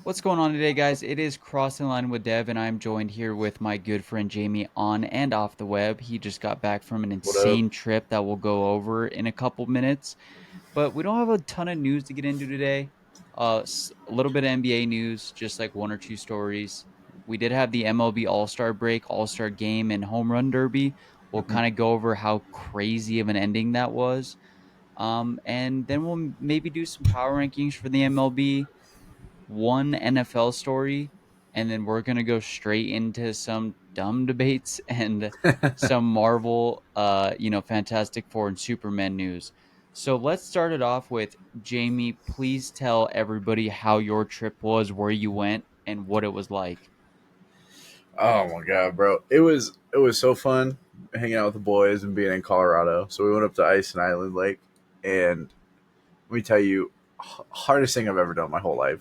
What's going on today, guys? It is Crossing Line with Dev, and I'm joined here with my good friend Jamie on and off the web. He just got back from an What up? insane trip that we'll go over in a couple minutes. But we don't have a ton of news to get into today. A little bit of NBA news, just like one or two stories. We did have the MLB All-Star break, All-Star game, and home run derby. We'll hmm kind of go over how crazy of an ending that was. And then we'll maybe do some power rankings for the MLB, one NFL story, and then we're gonna go straight into some dumb debates and some Marvel, Fantastic Four and Superman news. So let's start it off with Jamie. Please tell everybody how your trip was, where you went, and what it was like. Oh my god, bro! It was so fun hanging out with the boys and being in Colorado. So we went up to Ice and Island Lake, and let me tell you, hardest thing I've ever done my whole life.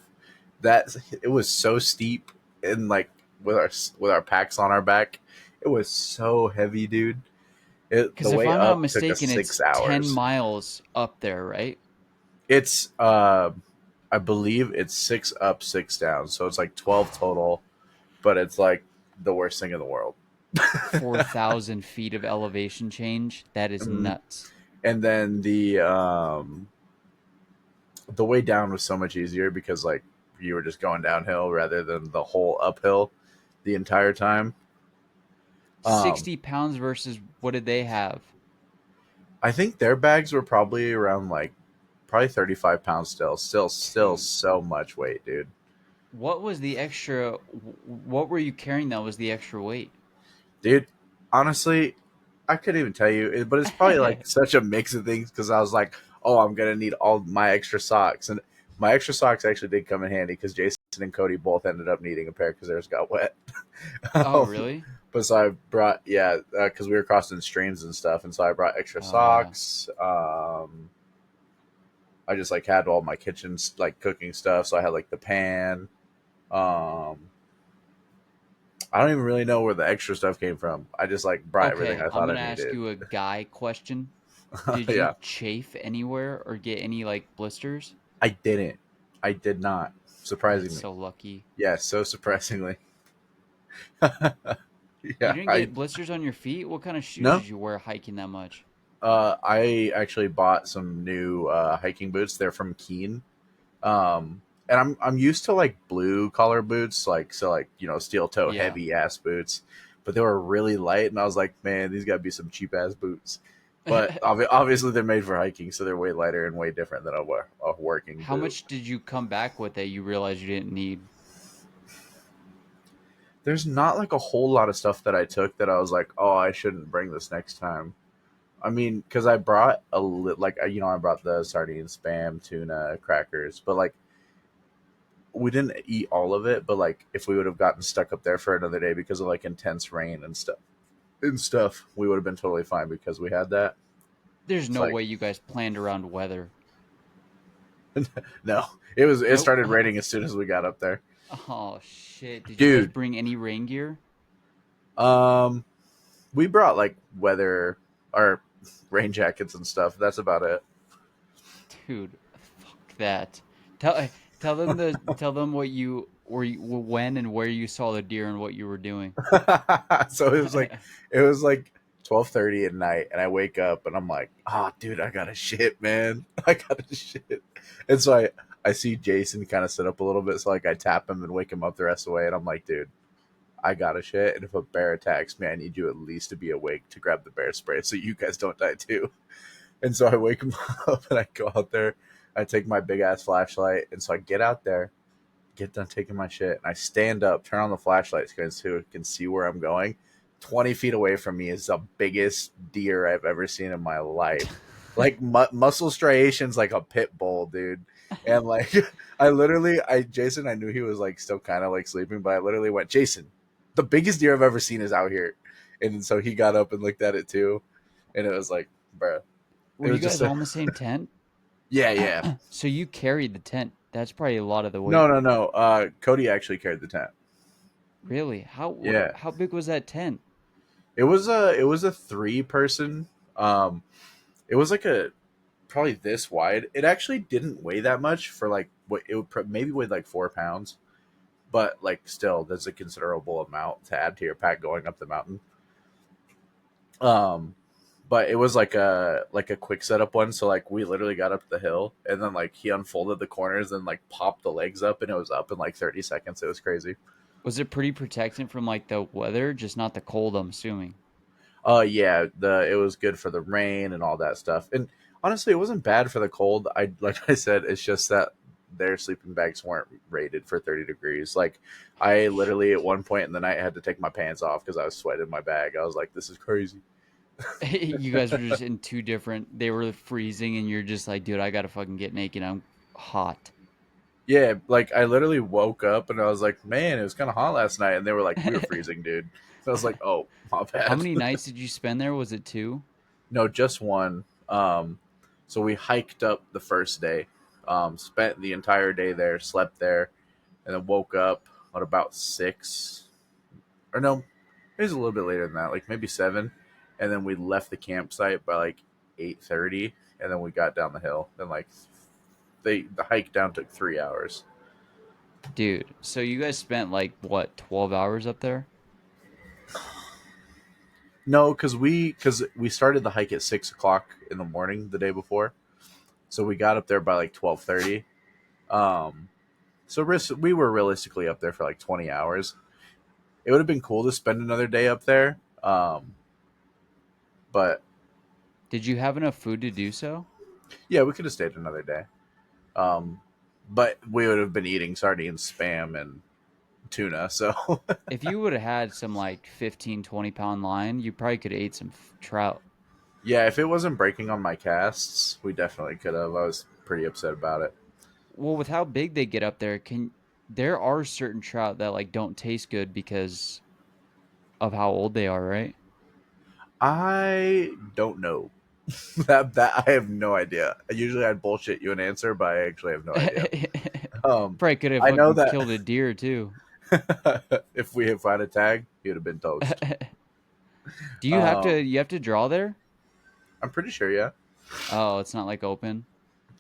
That it was so steep and like with our packs on our back, it was so heavy, dude. The Because if way I'm not up took us mistaken, it's 10 6 hours. miles up there, right? It's I believe it's 6 up, 6 down, so it's like 12 total. But it's like the worst thing in the world. 4,000 feet of elevation change. That is Mhm. nuts. And then the way down was so much easier because like you were just going downhill rather than the whole uphill the entire time. Um, 60 pounds versus what did they have? I think their bags were probably around like probably 35 pounds still. Still Dude, so much weight, dude. what was the extra? What were you carrying that was the extra weight? Dude, honestly, I couldn't even tell you, but it's probably like such a mix of things because I was like, oh, I'm gonna need all my extra socks, and my extra socks actually did come in handy because Jason and Cody both ended up needing a pair because theirs got wet. Oh, um, really? but so I brought because we were crossing streams and stuff, and so I brought extra Uh, socks. I just like had all my kitchen like cooking stuff, so I had like the pan. Um, I don't even really know where the extra stuff came from. I just like brought everything okay, I I'm thought I gonna ask needed. you a guy question. Did you Yeah. chafe anywhere or get any like blisters? I didn't. I did not. That's Surprisingly. so lucky. Yeah, so surprisingly. You Yeah, didn't I get blisters on your feet? What kind of shoes no. did you wear hiking that much? I actually bought some new hiking boots. They're from Keen. And I'm used to like blue collar boots, like so like, steel toe Yeah. heavy ass boots, but they were really light and I was like, man, these got to be some cheap ass boots. But obviously they're made for hiking, so they're way lighter and way different than a working How boot. much did you come back with that you realized you didn't need? There's not like a whole lot of stuff that I took that I was like, oh, I shouldn't bring this next time. I mean, because I brought I brought the sardines, spam, tuna, crackers, but like we didn't eat all of it. But like if we would have gotten stuck up there for another day because of like intense rain and stuff, we would have been totally fine because we had that. There's It's no like way you guys planned around weather. no, it Nope. started raining as soon as we got up there, Oh shit. Did you guys dude. bring any rain gear? Um, we brought like weather or rain jackets and stuff. That's about it. Dude, fuck that. Tell them what you when and where you saw the deer and what you were doing. So it was like 12:30 at night, and I wake up and I'm like, oh dude, I gotta shit, man. I gotta shit. And so I see Jason kind of sit up a little bit, so like I tap him and wake him up the rest of the way, and I'm like, dude, I gotta shit, and if a bear attacks me, I need you at least to be awake to grab the bear spray so you guys don't die too. And so I wake him up and I go out there. I take my big ass flashlight, and so I get out there, get done taking my shit, and I stand up, turn on the flashlight so I can see where I'm going. 20 feet away from me is the biggest deer I've ever seen in my life. Like muscle striations, like a pit bull, dude. And like, Jason, I knew he was like still kind of like sleeping, but I literally went, Jason, the biggest deer I've ever seen is out here. And so he got up and looked at it too. And it was like, bruh, Were it you was just guys all in the same tent? yeah, yeah. So you carried the tent. That's probably a lot of the No, weight. no, no. Cody actually carried the tent. Really? Yeah. How big was that tent? It was a 3 person. It was like a probably this wide. It actually didn't weigh that much for like what it would maybe weighed like 4 pounds. but like still, there's a considerable amount to add to your pack going up the mountain. Um, but it was like a quick setup one. So like we literally got up the hill, and then like he unfolded the corners and like popped the legs up, and it was up in like 30 seconds. It was crazy. Was it pretty protectant from like the weather, just not the cold, I'm assuming? Yeah, the it was good for the rain and all that stuff. And honestly, it wasn't bad for the cold. I like I said, it's just that their sleeping bags weren't rated for 30 degrees. Like I literally at one point in the night had to take my pants off because I was sweating my bag. I was like, this is crazy. You guys were just in two different, they were freezing and you're just like, dude, I gotta fucking get naked. I'm hot. Yeah, like I literally woke up and I was like, man, it was kind of hot last night, and they were like, we were freezing, dude. So I was like, oh, my How bad. many nights did you spend there? Was it two? No, just one. So we hiked up the first day, spent the entire day there, slept there, and then woke up at about 6, or no, it was a little bit later than that, like maybe 7, and then we left the campsite by like 8:30, and then we got down the hill. And like the hike down took 3 hours. Dude, so you guys spent like what, 12 hours up there? No, because we started the hike at 6 o'clock in the morning the day before, so we got up there by like 12:30. Um, so we were realistically up there for like 20 hours. It would have been cool to spend another day up there, but Did you have enough food to do so? yeah, we could have stayed another day. Um, but we would have been eating sardines, spam, and tuna. So If you would have had some like 15, 20 pound line, you probably could have ate some trout. yeah, if it wasn't breaking on my casts, we definitely could have. I was pretty upset about it. Well, with how big they get up there, there are certain trout that like don't taste good because of how old they are, right? I don't know. That I have no idea. Usually I'd bullshit you an answer, but I actually have no idea. Probably could have I know fucking that killed a deer too. if we had found a tag, he would have been toast. Do you have to Um, you have to draw there? I'm pretty sure, yeah. Oh, it's not like open.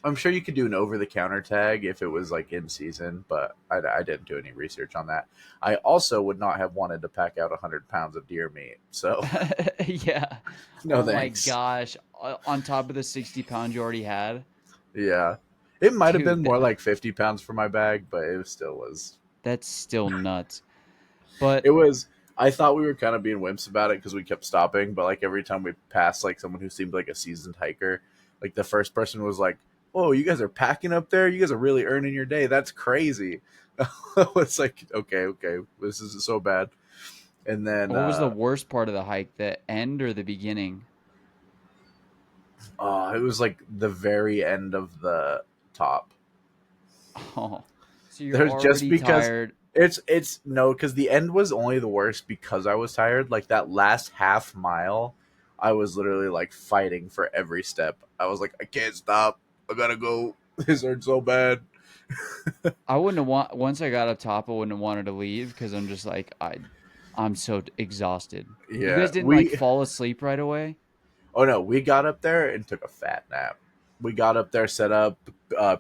I'm sure you could do an over the counter tag if it was like in season, but I didn't do any research on that. I also would not have wanted to pack out 100 pounds of deer meat, so Yeah. no Oh my thanks. gosh. On top of the 60 pounds you already had? Yeah, it might have been Dude, more like 50 pounds for my bag, but it still was. that's still nuts. But It was. I thought we were kind of being wimps about it because we kept stopping, but like every time we passed like someone who seemed like a seasoned hiker, like the first person was like, "Oh, you guys are packing up there. You guys are really earning your day. That's crazy." It's like, okay, okay, this isn't so bad. And then what was the worst part of the hike? The end or the beginning? it was like the very end of the top. Oh, so you're There's just already because tired. it's no, because the end was only the worst because I was tired. Like that last half mile, I was literally like fighting for every step. I was like, I can't stop. I gotta go. This hurts so bad. I wouldn't have once I got up top, I wouldn't have wanted to leave because I'm just like I'm so exhausted. You Yeah, guys didn't like we. fall asleep right away? Oh no, we got up there and took a fat nap. We got up there, set up,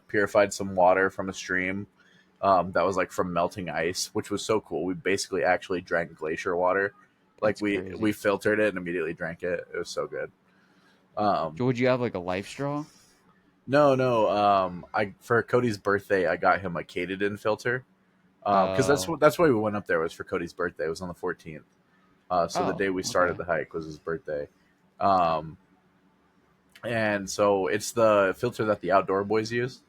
purified some water from a stream. That was like from melting ice, which was so cool. We basically actually drank glacier water. Like That's we crazy. filtered it and immediately drank it. It was so good. Um, Would you have like a life straw? no, no. I for Cody's birthday, I got him a Katadyn filter. Because Oh. that's why we went up there was for Cody's birthday. It was on the 14th. So the Oh, day we started okay. the hike was his birthday. Um, and so it's the filter that the outdoor boys use.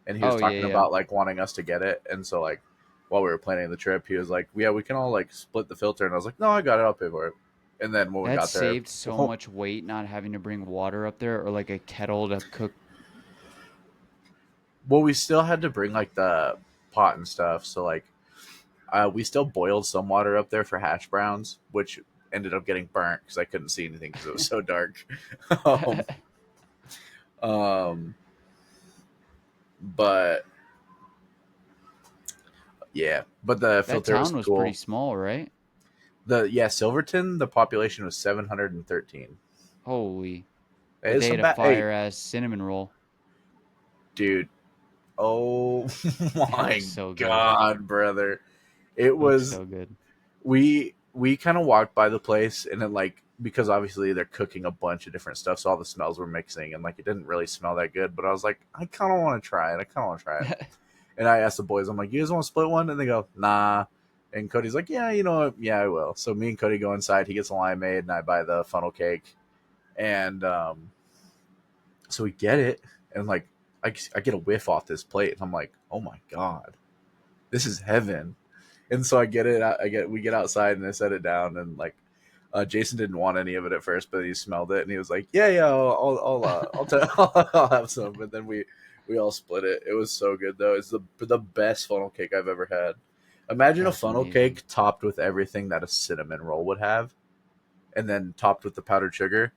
And he was Oh yeah, talking yeah. about like wanting us to get it. And so like while we were planning the trip, he was like, "Yeah, we can all like split the filter." And I was like, "No, I got it. I'll pay for it." And then when we That got there, saved so much weight not having to bring water up there or like a kettle to cook. well, we still had to bring like the pot and stuff. So like we still boiled some water up there for hash browns, which ended up getting burnt because I couldn't see anything because it was so dark. um, um, but yeah, but the That filter was town was pretty cool. small, right? Silverton, the population was 713. Holy. It But is they some had a bad. Hey, fire ass cinnamon roll. dude. Oh That was my so good. god, brother. It Looks was so good. we kind of walked by the place, and then like because obviously they're cooking a bunch of different stuff, so all the smells were mixing, and like it didn't really smell that good. But I was like, I kind of want to try it. I kind of want to try it. And I asked the boys, I'm like, you guys want to split one? And they go, nah. And Cody's like, yeah, you know what? Yeah, I will. So me and Cody go inside. He gets a limeade, and I buy the funnel cake. And so we get it, and like I get a whiff off this plate, and I'm like, oh my god, this is heaven. And so I get it. We get outside, and I set it down, and like Jason didn't want any of it at first, but he smelled it, and he was like, "Yeah, yeah, I'll have some." And then we all split it. It was so good though. It's the best funnel cake I've ever had. Imagine a That's funnel amazing. cake topped with everything that a cinnamon roll would have, and then topped with the powdered sugar.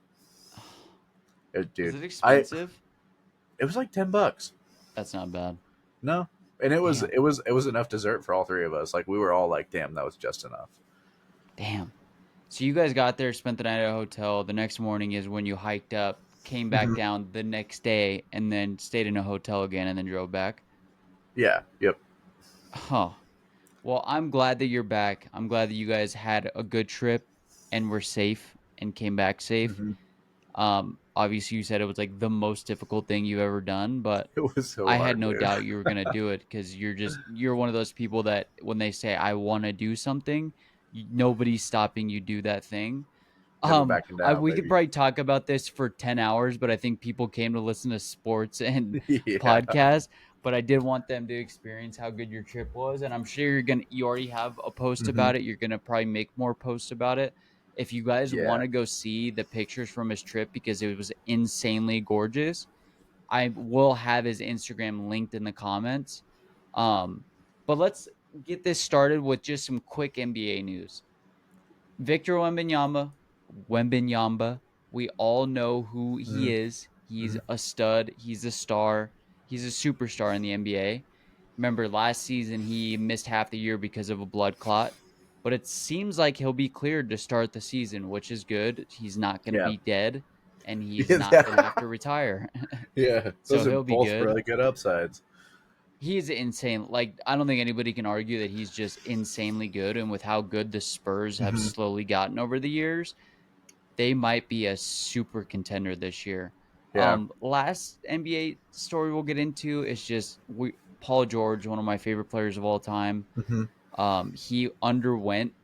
Was Dude, it I expensive? it was like $10. That's not bad. No, and it was Damn. it was it was enough dessert for all three of us. Like we were all like, "Damn, that was just enough." Damn. So you guys got there, spent the night at a hotel. The next morning is when you hiked up, came back Hmm. down the next day, and then stayed in a hotel again and then drove back. Yeah. Yep. Huh. Well, I'm glad that you're back. I'm glad that you guys had a good trip and were safe and came back safe. Hmm. Obviously, you said it was like the most difficult thing you've ever done, but It was so I had hard, no dude. doubt you were gonna do it because you're one of those people that when they say I want to do something, nobody's stopping you do that thing. Never backing down, We could baby. probably talk about this for 10 hours, but I think people came to listen to sports and Yeah. podcasts. But I did want them to experience how good your trip was, and I'm sure you already have a post Hmm. about it. You're gonna probably make more posts about it. If you guys want Yeah. to go see the pictures from his trip because it was insanely gorgeous, I will have his Instagram linked in the comments. Um, but let's get this started with just some quick NBA news. Victor Wembanyama, we all know who he Hmm. is. He's Hmm. a stud. He's a star. He's a superstar in the NBA. Remember last season he missed half the year because of a blood clot, but it seems like he'll be cleared to start the season, which is good. He's not going to Yeah. be dead and he's not going to have Yeah. to retire. Yeah. So Those are he'll be both good. really good upsides. He's insane. Like I don't think anybody can argue that he's just insanely good and with how good the Spurs have Hmm. slowly gotten over the years, they might be a super contender this year. Yeah. Last NBA story we'll get into is just Paul George, one of my favorite players of all time. Hmm. He underwent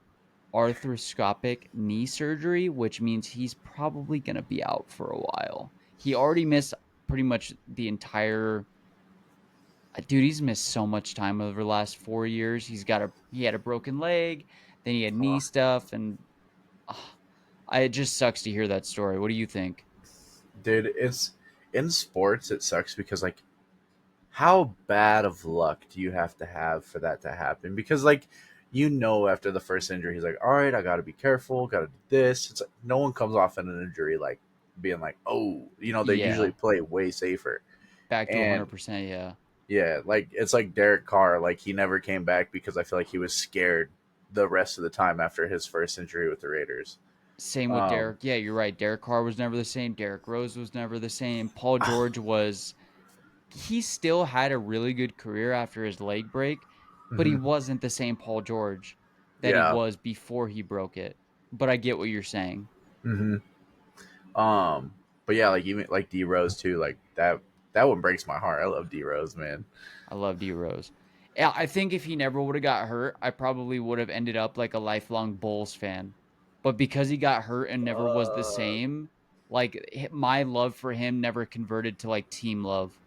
arthroscopic knee surgery, which means he's probably going to be out for a while. He already missed pretty much the entire. Dude, he's missed so much time over the last 4 years. He had a broken leg, then he had knee stuff, and uh, it just sucks to hear that story. What do you think? Dude, it's in sports. It sucks because like, how bad of luck do you have for that to happen? Because like, after the first injury, he's like, all right, I got to be careful, got to do this. It's like no one comes off in an injury like being like, oh, they usually Yeah, play way safer. back to And 100%. Yeah. yeah, like it's like Derek Carr, like he never came back because I feel like he was scared the rest of the time after his first injury with the Raiders. Same with Um, Derek. Yeah, you're right. Derek Carr was never the same. Derek Rose was never the same. Paul George was, he still had a really good career after his leg break, but he mhm, wasn't the same Paul George that he yeah. was before he broke it. But I get what you're saying. Hmm. Um, but yeah, like even like D Rose too, like that one breaks my heart. I love D Rose, man. I love D Rose. Yeah, I think if he never would have got hurt, I probably would have ended up like a lifelong Bulls fan. But because he got hurt and never was the Uh, same, like my love for him never converted to like team love.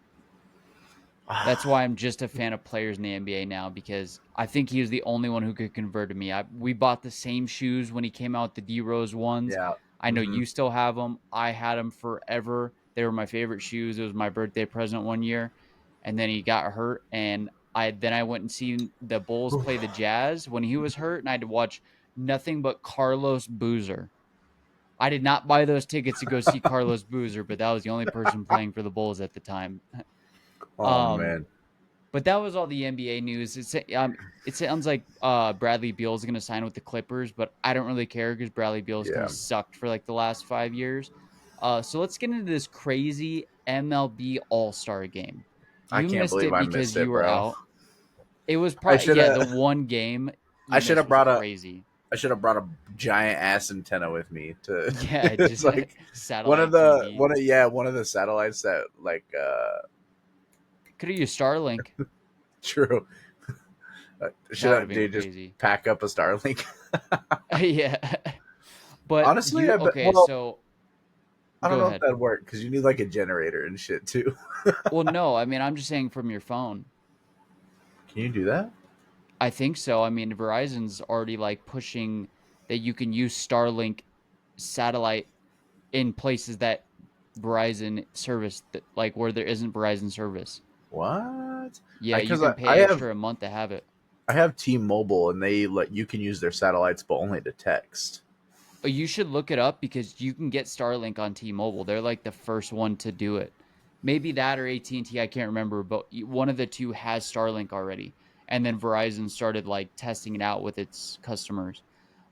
That's why I'm just a fan of players in the NBA now because I think he was the only one who could convert to me. We bought the same shoes when he came out, the D Rose ones. yeah. I know Hmm. you still have them. I had them forever. They were my favorite shoes. It was my birthday present one year, and then he got hurt, and I went and seen the Bulls play the Jazz when he was hurt, and I had to watch nothing but Carlos Boozer. I did not buy those tickets to go see Carlos Boozer, but that was the only person playing for the Bulls at the time. Oh Um, man. but that was all the NBA news. It sounds like Bradley Beal is going to sign with the Clippers, but I don't really care because Bradley Beal's kind Yeah. of sucked for like the last 5 years. So let's get into this crazy MLB All-Star game. I You can't missed believe it I because missed you it, were bro. out. It was I probably should yeah the have. one game. I you should missed have was brought a crazy. I should have brought a giant ass antenna with me to. Yeah, It's just like satellite TV. one of the satellites that like Could have used Starlink. true. That Should would have I been they just crazy. pack up a Starlink? Yeah. But Honestly, you I bet. okay, Well, so I don't go know if ahead. that'd work because you need like a generator and shit too. Well, no, I mean I'm just saying from your phone. Can you do that? I think so. I mean Verizon's already like pushing that you can use Starlink satellite in places that Verizon service like where there isn't Verizon service. What? Yeah, you Because can I pay have extra a month to have it. T-Mobile and they let you can use their satellites but only to text. You should look it up because you can get Starlink on T-Mobile. They're like the first one to do it. Maybe that or AT&T, I can't remember, but one of the two has Starlink already. And then Verizon started like testing it out with its customers.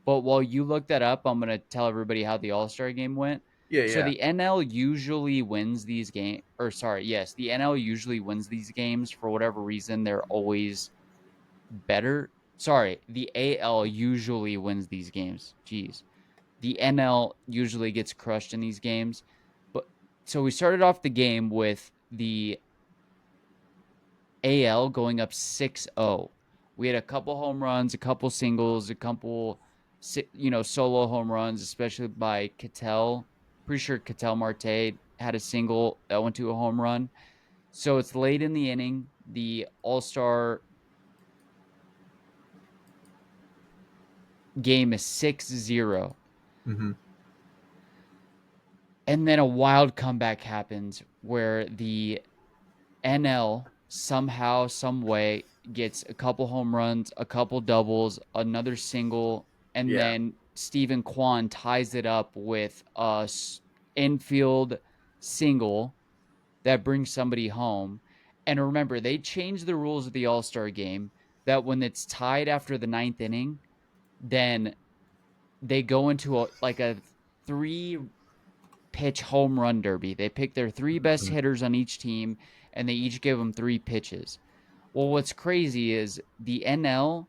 But while you look that up, I'm going to tell everybody how the All-Star game went. Yeah, So yeah. the NL usually wins these games, or sorry, yes, the NL usually wins these games for whatever reason. They're always better. Sorry, the AL usually wins these games. Jeez. The NL usually gets crushed in these games. But so we started off the game with the AL going up 6-0. We had a couple home runs, a couple singles, a couple solo home runs, especially by Cattell. Pretty sure Cattell Marte had a single that went to a home run. So it's late in the inning. The All-Star game is 6-0. Mm-hmm. And then a wild comeback happens where the NL somehow, some way gets a couple home runs, a couple doubles, another single, and Yeah. then Stephen Kwan ties it up with a infield single that brings somebody home. And remember, they changed the rules of the All Star game that when it's tied after the ninth inning, then they go into a three pitch home run derby. They pick their three best Mhm. hitters on each team and they each give them three pitches. Well, what's crazy is the NL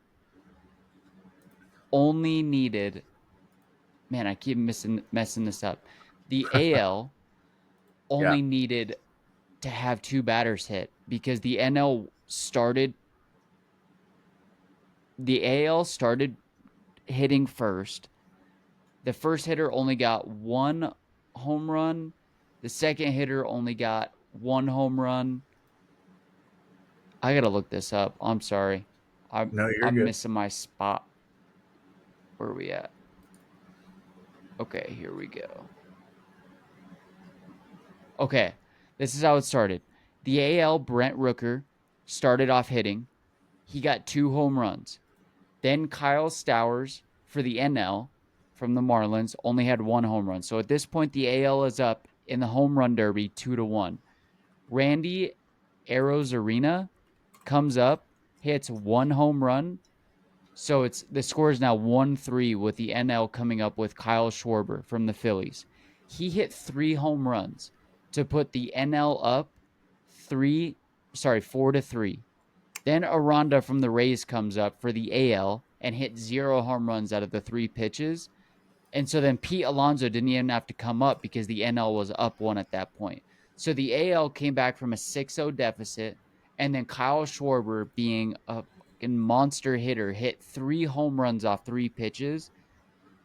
only needed, man, I keep messing this up. The AL Yeah. only needed to have two batters hit because the AL started hitting first. The first hitter only got one home run. The second hitter only got one home run. I gotta look this up. I'm sorry. I'm No, you're I'm good. missing my spot. Where are we at? Okay, here we go. Okay, this is how it started. The AL Brent Rooker started off hitting. He got two home runs. Then Kyle Stowers for the NL from the Marlins only had one home run. So at this point, the AL is up in the home run derby 2-1. Randy Arozarena comes up, hits one home run. So it's the score is now 1-3 with the NL coming up with Kyle Schwarber from the Phillies. He hit three home runs to put the NL up 4-3. Then Aranda from the Rays comes up for the AL and hit zero home runs out of the three pitches. And so then Pete Alonso didn't even have to come up because the NL was up one at that point. So the AL came back from a 6-0 deficit, and then Kyle Schwarber, being a fucking monster hitter, hit three home runs off three pitches,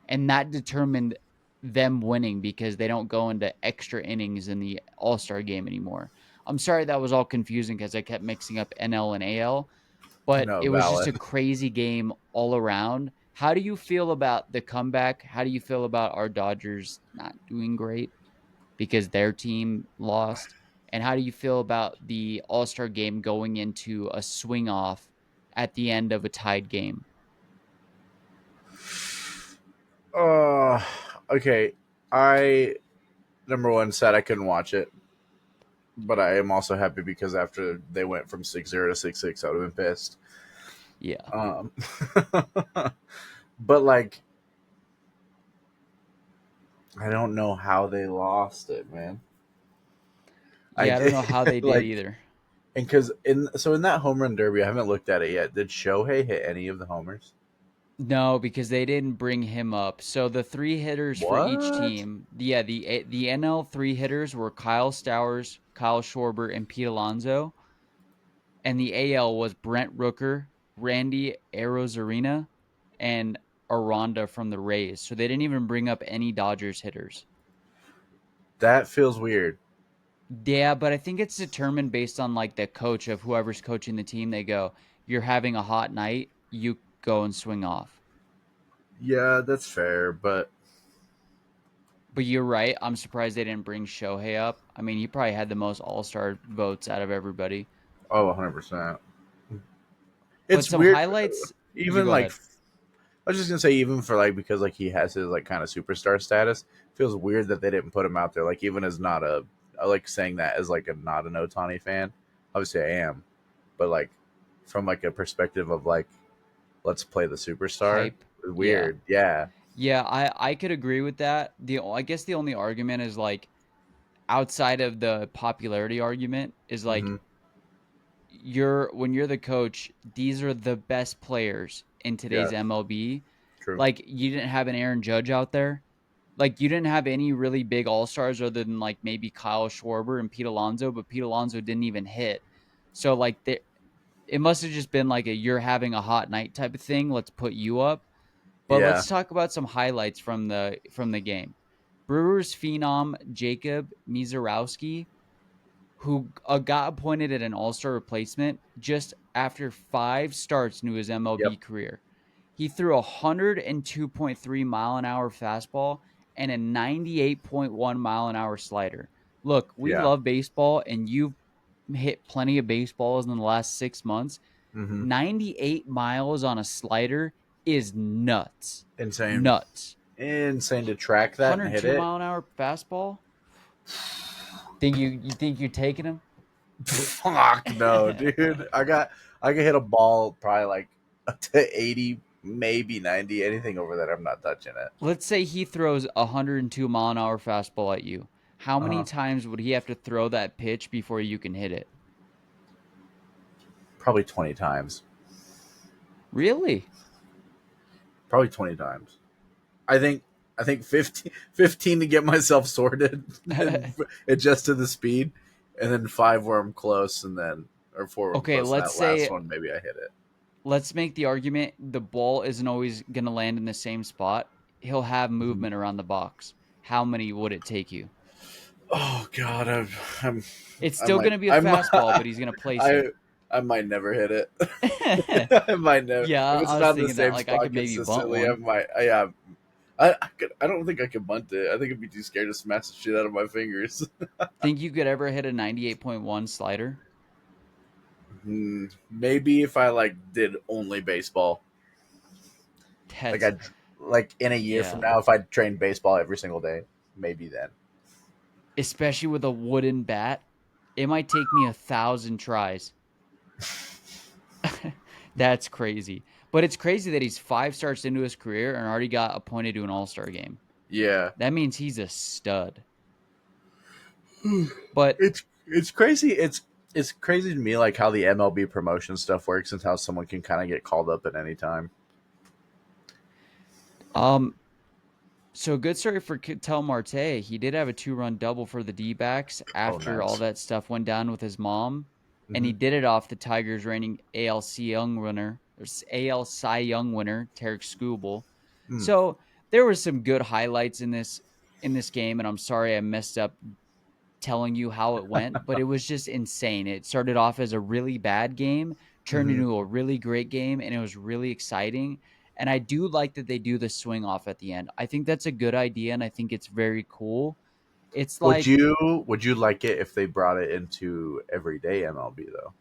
and that determined them winning because they don't go into extra innings in the All Star game anymore. I'm sorry that was all confusing because I kept mixing up NL and AL, but No, it was just a valid. crazy game all around. How do you feel about the comeback? How do you feel about our Dodgers not doing great because their team lost? And how do you feel about the All Star game going into a swing off at the end of a tied game? Uh, okay. I number one said I couldn't watch it, but I am also happy because after they went from 6-0 to 6-6, I would have been pissed. Yeah. Um, but like, I don't know how they lost it, man. I Yeah, I don't did know how they did like, either. and because in that home run derby, I haven't looked at it yet. Did Shohei hit any of the homers? No, because they didn't bring him up. So the three hitters for each What? team, yeah, the NL three hitters were Kyle Stowers, Kyle Schwarber, and Pete Alonso, and the AL was Brent Rooker, Randy Arozarena, and Aranda from the Rays. So they didn't even bring up any Dodgers hitters. That feels weird. Yeah, but I think it's determined based on like the coach of whoever's coaching the team. They go, "You're having a hot night, you go and swing off." Yeah, that's fair, but But you're right. I'm surprised they didn't bring Shohei up. I mean, he probably had the most All-Star votes out of everybody. oh, 100%. But It's some weird. highlights, you Even go like, ahead. I was just gonna say, even for like because like he has his like kind of superstar status, feels weird that they didn't put him out there. Like even as not a, I like saying that as like a not an Otani fan. Obviously, I am, but like from like a perspective of like let's play the superstar. Hype. Yeah. Weird, yeah. Yeah, I could agree with that. I guess the only argument is like outside of the popularity argument is like Mm-hmm. you're when you're the coach, these are the best players in today's Yes, MLB. true. Like you didn't have an Aaron Judge out there. Like you didn't have any really big all-stars other than like maybe Kyle Schwarber and Pete Alonso, but Pete Alonso didn't even hit. So like it must have just been like a you're having a hot night type of thing. Let's put you up. But Yeah. let's talk about some highlights from the game. Brewers phenom Jacob Mizorowski, who got appointed at an All-Star replacement just after 5 starts into his Yep. MLB career. He threw a 102.3 mile an hour fastball and a 98.1 mile an hour slider. Look, we Yeah. love baseball, and you've hit plenty of baseballs in the last 6 months. Mm-hmm. 98 miles on a slider is nuts. Insane. Nuts. Insane to track that and hit 102 it. mile an hour fastball? You think you're taking him? Fuck no, dude. I can hit a ball probably like to 80, maybe 90. Anything over that, I'm not touching it. Let's say he throws a 102 mile an hour fastball at you. How Uh many huh. times would he have to throw that pitch before you can hit it? Probably 20 times. Really? Probably 20 times. I think I think 15 to get myself sorted and adjust to the speed, and then 5 where I'm close, and then or 4 where I'm Okay, close. And let's that last say one, maybe I hit it. let's make the argument the ball isn't always going to land in the same spot. He'll have Mhm. movement around the box. How many would it take you? Oh God, I'm It's I still going might to be a I'm fastball, but he's going to place I it. I might never hit it. I might never. Yeah, If it's I was not in the thinking that same like I spot could maybe bunt consistently, I one. might. I could. I don't think I could bunt it. I think I'd be too scared to smash the shit out of my fingers. Think you could ever hit a 98.1 slider? Maybe if I like did only baseball, like That's I like in a year from yeah. now, if I trained baseball every single day, maybe then. Especially with a wooden bat, it might take me 1,000 tries. That's crazy. But it's crazy that he's 5 starts into his career and already got appointed to an All-Star game. Yeah, That means he's a stud. But it's crazy. It's crazy to me like how the MLB promotion stuff works and how someone can kind of get called up at any time. um so good story for Ketel Marte. He did have a 2-run double for the D-backs Oh, after all nice. that stuff went down with his mom, and Hmm. he did it off the Tigers reigning AL Cy Young winner, Tarek Skubal. Mm. So there were some good highlights in this game, and I'm sorry I messed up telling you how it went, but it was just insane. It started off as a really bad game, turned Hmm. into a really great game, and it was really exciting. And I do like that they do the swing off at the end. I think that's a good idea, and I think it's very cool. It's like, Would you like it if they brought it into everyday MLB though,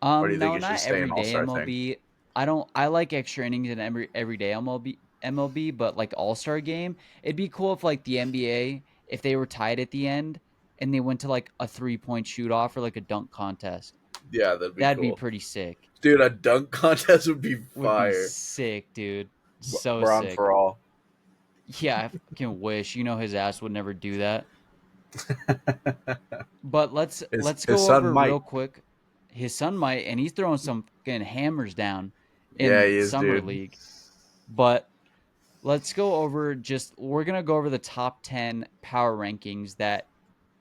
or do you think no, it should not stay an All everyday Star thing? MLB. I like extra innings in everyday MLB, but like All Star game, it'd be cool if like the NBA, if they were tied at the end and they went to like a 3-point shoot off or like a dunk contest. Yeah, that'd be That'd be cool, pretty sick. dude. A dunk contest would be Would be fire. sick, dude. So Bron sick. for all. Yeah, I fucking wish. His ass would never do that. But let's His go son over real might. quick. His son might, and he's throwing some fucking hammers down Yeah, he in is, summer dude. league. But let's go over we're going to go over the top 10 power rankings that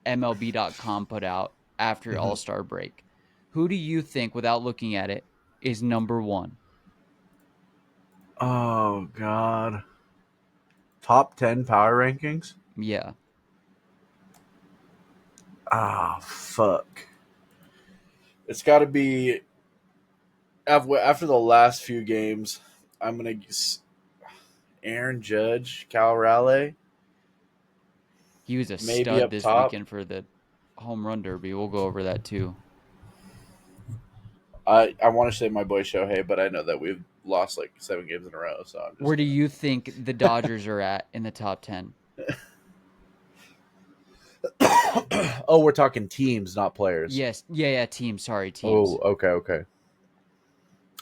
MLB.com put out after Mhm. All-Star break. Who do you think, without looking at it, is number one? Oh God. Top 10 power rankings? Yeah. Ah, fuck. It's got to be after the last few games. I'm gonna guess Aaron Judge, Cal Raleigh, He was a maybe stud up this top. weekend for the home run derby. We'll go over that too. I want to say my boy Shohei, but I know that we've lost like 7 games in a row, so I'm Where just do gonna. you think the Dodgers are at in the top 10? Oh, we're talking teams, not players. Yes. Yeah, yeah, teams. Sorry, Oh, teams. okay, okay.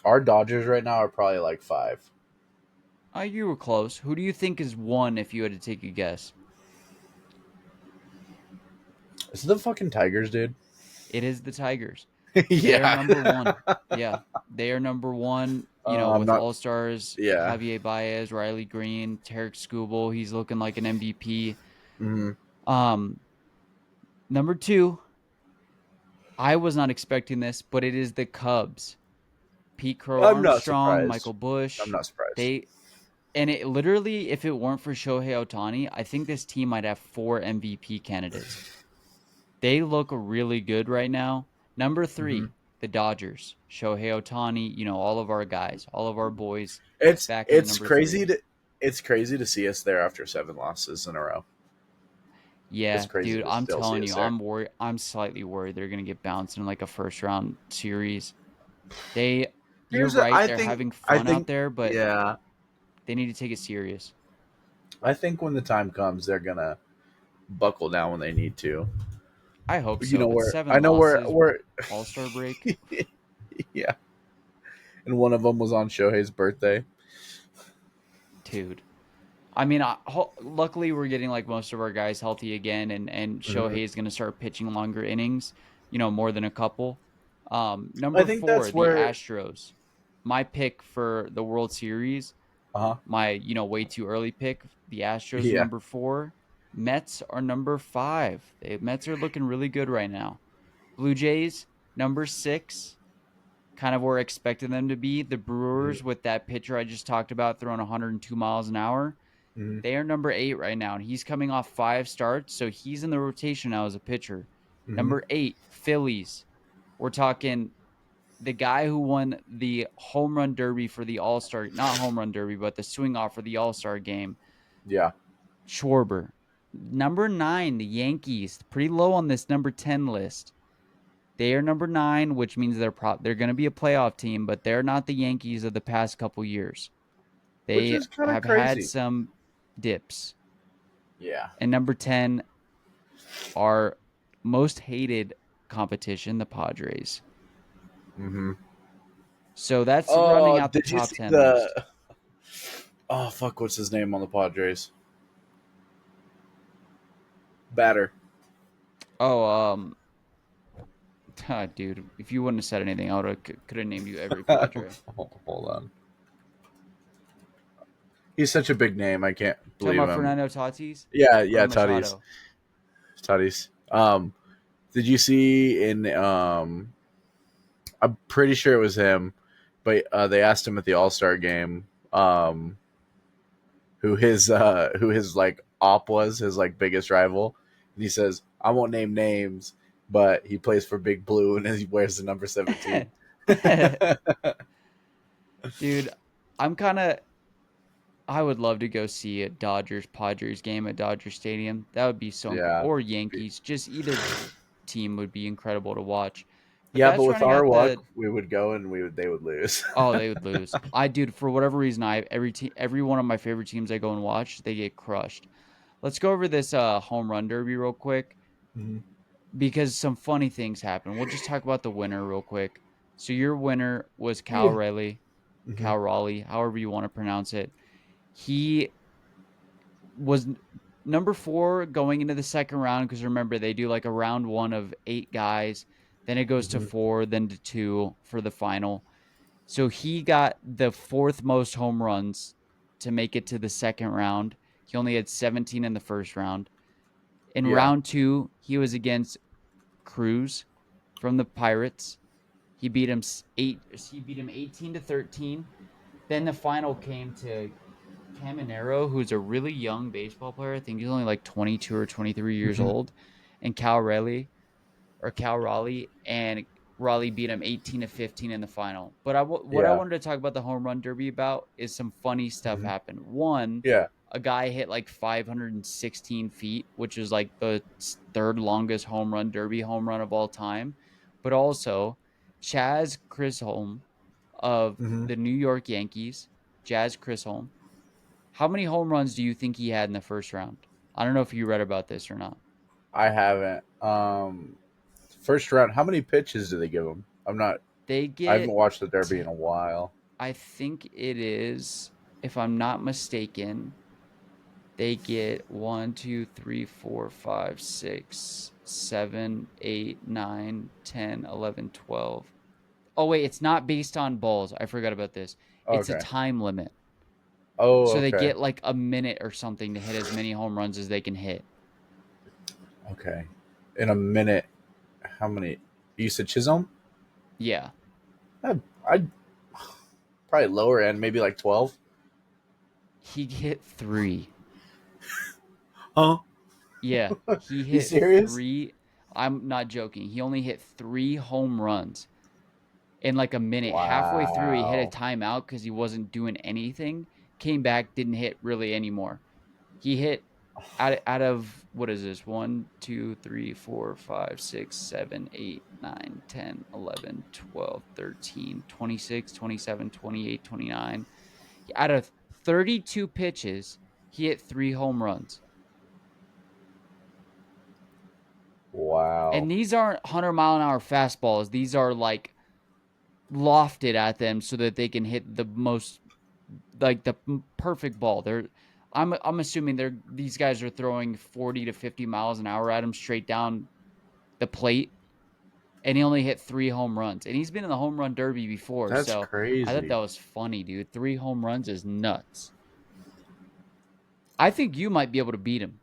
Our Dodgers right now are probably like 5. You were close. Who do you think is one if you had to take a guess? Is it the fucking Tigers, dude? It is the Tigers. They are number Yeah. one. Yeah, they are number one. I'm With not. All Stars, Yeah. Javier Baez, Riley Green, Tarek Skubal. He's looking like an MVP. Mhm. Um, Number two, I was not expecting this, but it is the Cubs. Pete Crow I'm not Armstrong, surprised. Michael I'm Bush. not surprised. They and it literally, if it weren't for Shohei Ohtani, I think this team might have four MVP candidates. They look really good right now. Number Hmm. three, the Dodgers. Shohei Ohtani, all of our guys, all of our boys It's back in the it's number crazy three. to it's crazy to see us there after 7 losses in a row. It's Yeah, crazy dude, to I'm still see telling us you, there. I'm worried. I'm slightly worried they're gonna get bounced in like a first round series. They, you're Here's a, right. I They're think having I fun out think there, but yeah. they need to take it serious. I think when the time comes, they're gonna buckle down when they need to. I hope You so. know But where seven I know where losses, where All Star break. yeah, and one of them was on Shohei's birthday. Dude. I mean, luckily we're getting like most of our guys healthy again, and Hmm. Shohei is going to start pitching longer innings, more than a couple. I Number think four, that's the where. Astros. My pick for the World Series, Uh huh. my way too early pick. The Astros are Yeah. number four. Mets are number five. The Mets are looking really good right now. Blue Jays number six, kind of where I expected them to be. The Brewers, with that pitcher I just talked about throwing 102 miles an hour, Hmm. they are number eight right now, and he's coming off five starts, so he's in the rotation now as a pitcher. Hmm. Number eight, Phillies. We're talking the guy who won the home run derby for the All Star, not home run derby, but the swing off for the All Star game, Yeah. Schwarber. Number nine, the Yankees, pretty low on this number 10 list. They are number nine, which means they're going to be a playoff team, but they're not the Yankees of the past couple years. Which They is kind of have had crazy. some dips. Yeah. And number 10, our most hated competition, the Padres. Hmm. So that's rounding Oh, out the did you top see 10 list. the? Oh fuck, what's his name on the Padres? Batter. Oh, dude, if you wouldn't have said anything, I would have could have named you every Padre. Hold on. He's such a big name. I can't Talking believe about him. Fernando Tatis Yeah, or yeah, Tatis. Machado. Tatis. Did you see in I'm pretty sure it was him, but they asked him at the All-Star game who his like op was, his like biggest rival. And he says, "I won't name names, but he plays for Big Blue and he wears the number 17." Dude, I'm kind of. I would love to go see a Dodgers Padres game at Dodger Stadium. That would be so Yeah. or Yankees. Just either team would be incredible to watch. But Yeah, but that's with running our out luck, the. we would go and they would lose. Oh, they would lose. I dude, for whatever reason, every one of my favorite teams I go and watch, they get crushed. Let's go over this home run derby real quick Mhm. because some funny things happen. We'll just talk about the winner real quick. So your winner was Cal Yeah. Raleigh, Mhm. Cal Raleigh, however you want to pronounce it. He was number four going into the second round because remember they do like a round one of eight guys, then it goes to Mhm. four, then to two for the final. So he got the fourth most home runs to make it to the second round. He only had 17 in the first round. In Yeah. round 2, he was against Cruz from the Pirates. He beat him 18-13. Then the final came to Caminero, who's a really young baseball player. I think he's only like 22 or 23 years Hmm. old, and Cal Raleigh, and Raleigh beat him 18-15 in the final. But what I Yeah. wanted to talk about the home run derby about is some funny stuff Hmm. happened. One, Yeah. a guy hit like 516 feet, which is like the third longest home run derby home run of all time. But also, Chaz Chisholm of Hmm. the New York Yankees, Jazz Chisholm. How many home runs do you think he had in the first round? I don't know if you read about this or not. I haven't. First round. How many pitches do they give him? They I haven't get, watched the Derby t- in a while. I think it is, if I'm not mistaken, they get 1, 2, 3, 4, 5, 6, 7, 8, 9, 10, 11, 12. Oh, wait, it's not based on balls. I forgot about this. It's a Okay. time limit. Oh, So they okay. get like a minute or something to hit as many home runs as they can hit. Okay. In a minute, how many? You said Chisholm? Yeah. I'd probably lower end, maybe like 12. He hit 3. Huh? Yeah, he You hit serious? 3. I'm not joking. He only hit 3 home runs in like a minute. Halfway through, he hit a Wow. timeout because he wasn't doing anything. Came back, didn't hit really anymore. He hit out of what is this? 1, 2, 3, 4, 5, 6, 7, 8, 9, 10, 11, 12, 13, 26, 27, 28, 29. Out of 32 pitches, he hit 3 home runs. Wow. And these aren't 100-mile-an-hour fastballs. These are like lofted at them so that they can hit the most, like the perfect ball. I'm assuming these guys are throwing 40 to 50 miles an hour at him straight down the plate, and he only hit 3 home runs. And he's been in the home run derby before, That's so I thought crazy. that was funny, dude. 3 home runs is nuts. I think you might be able to beat him.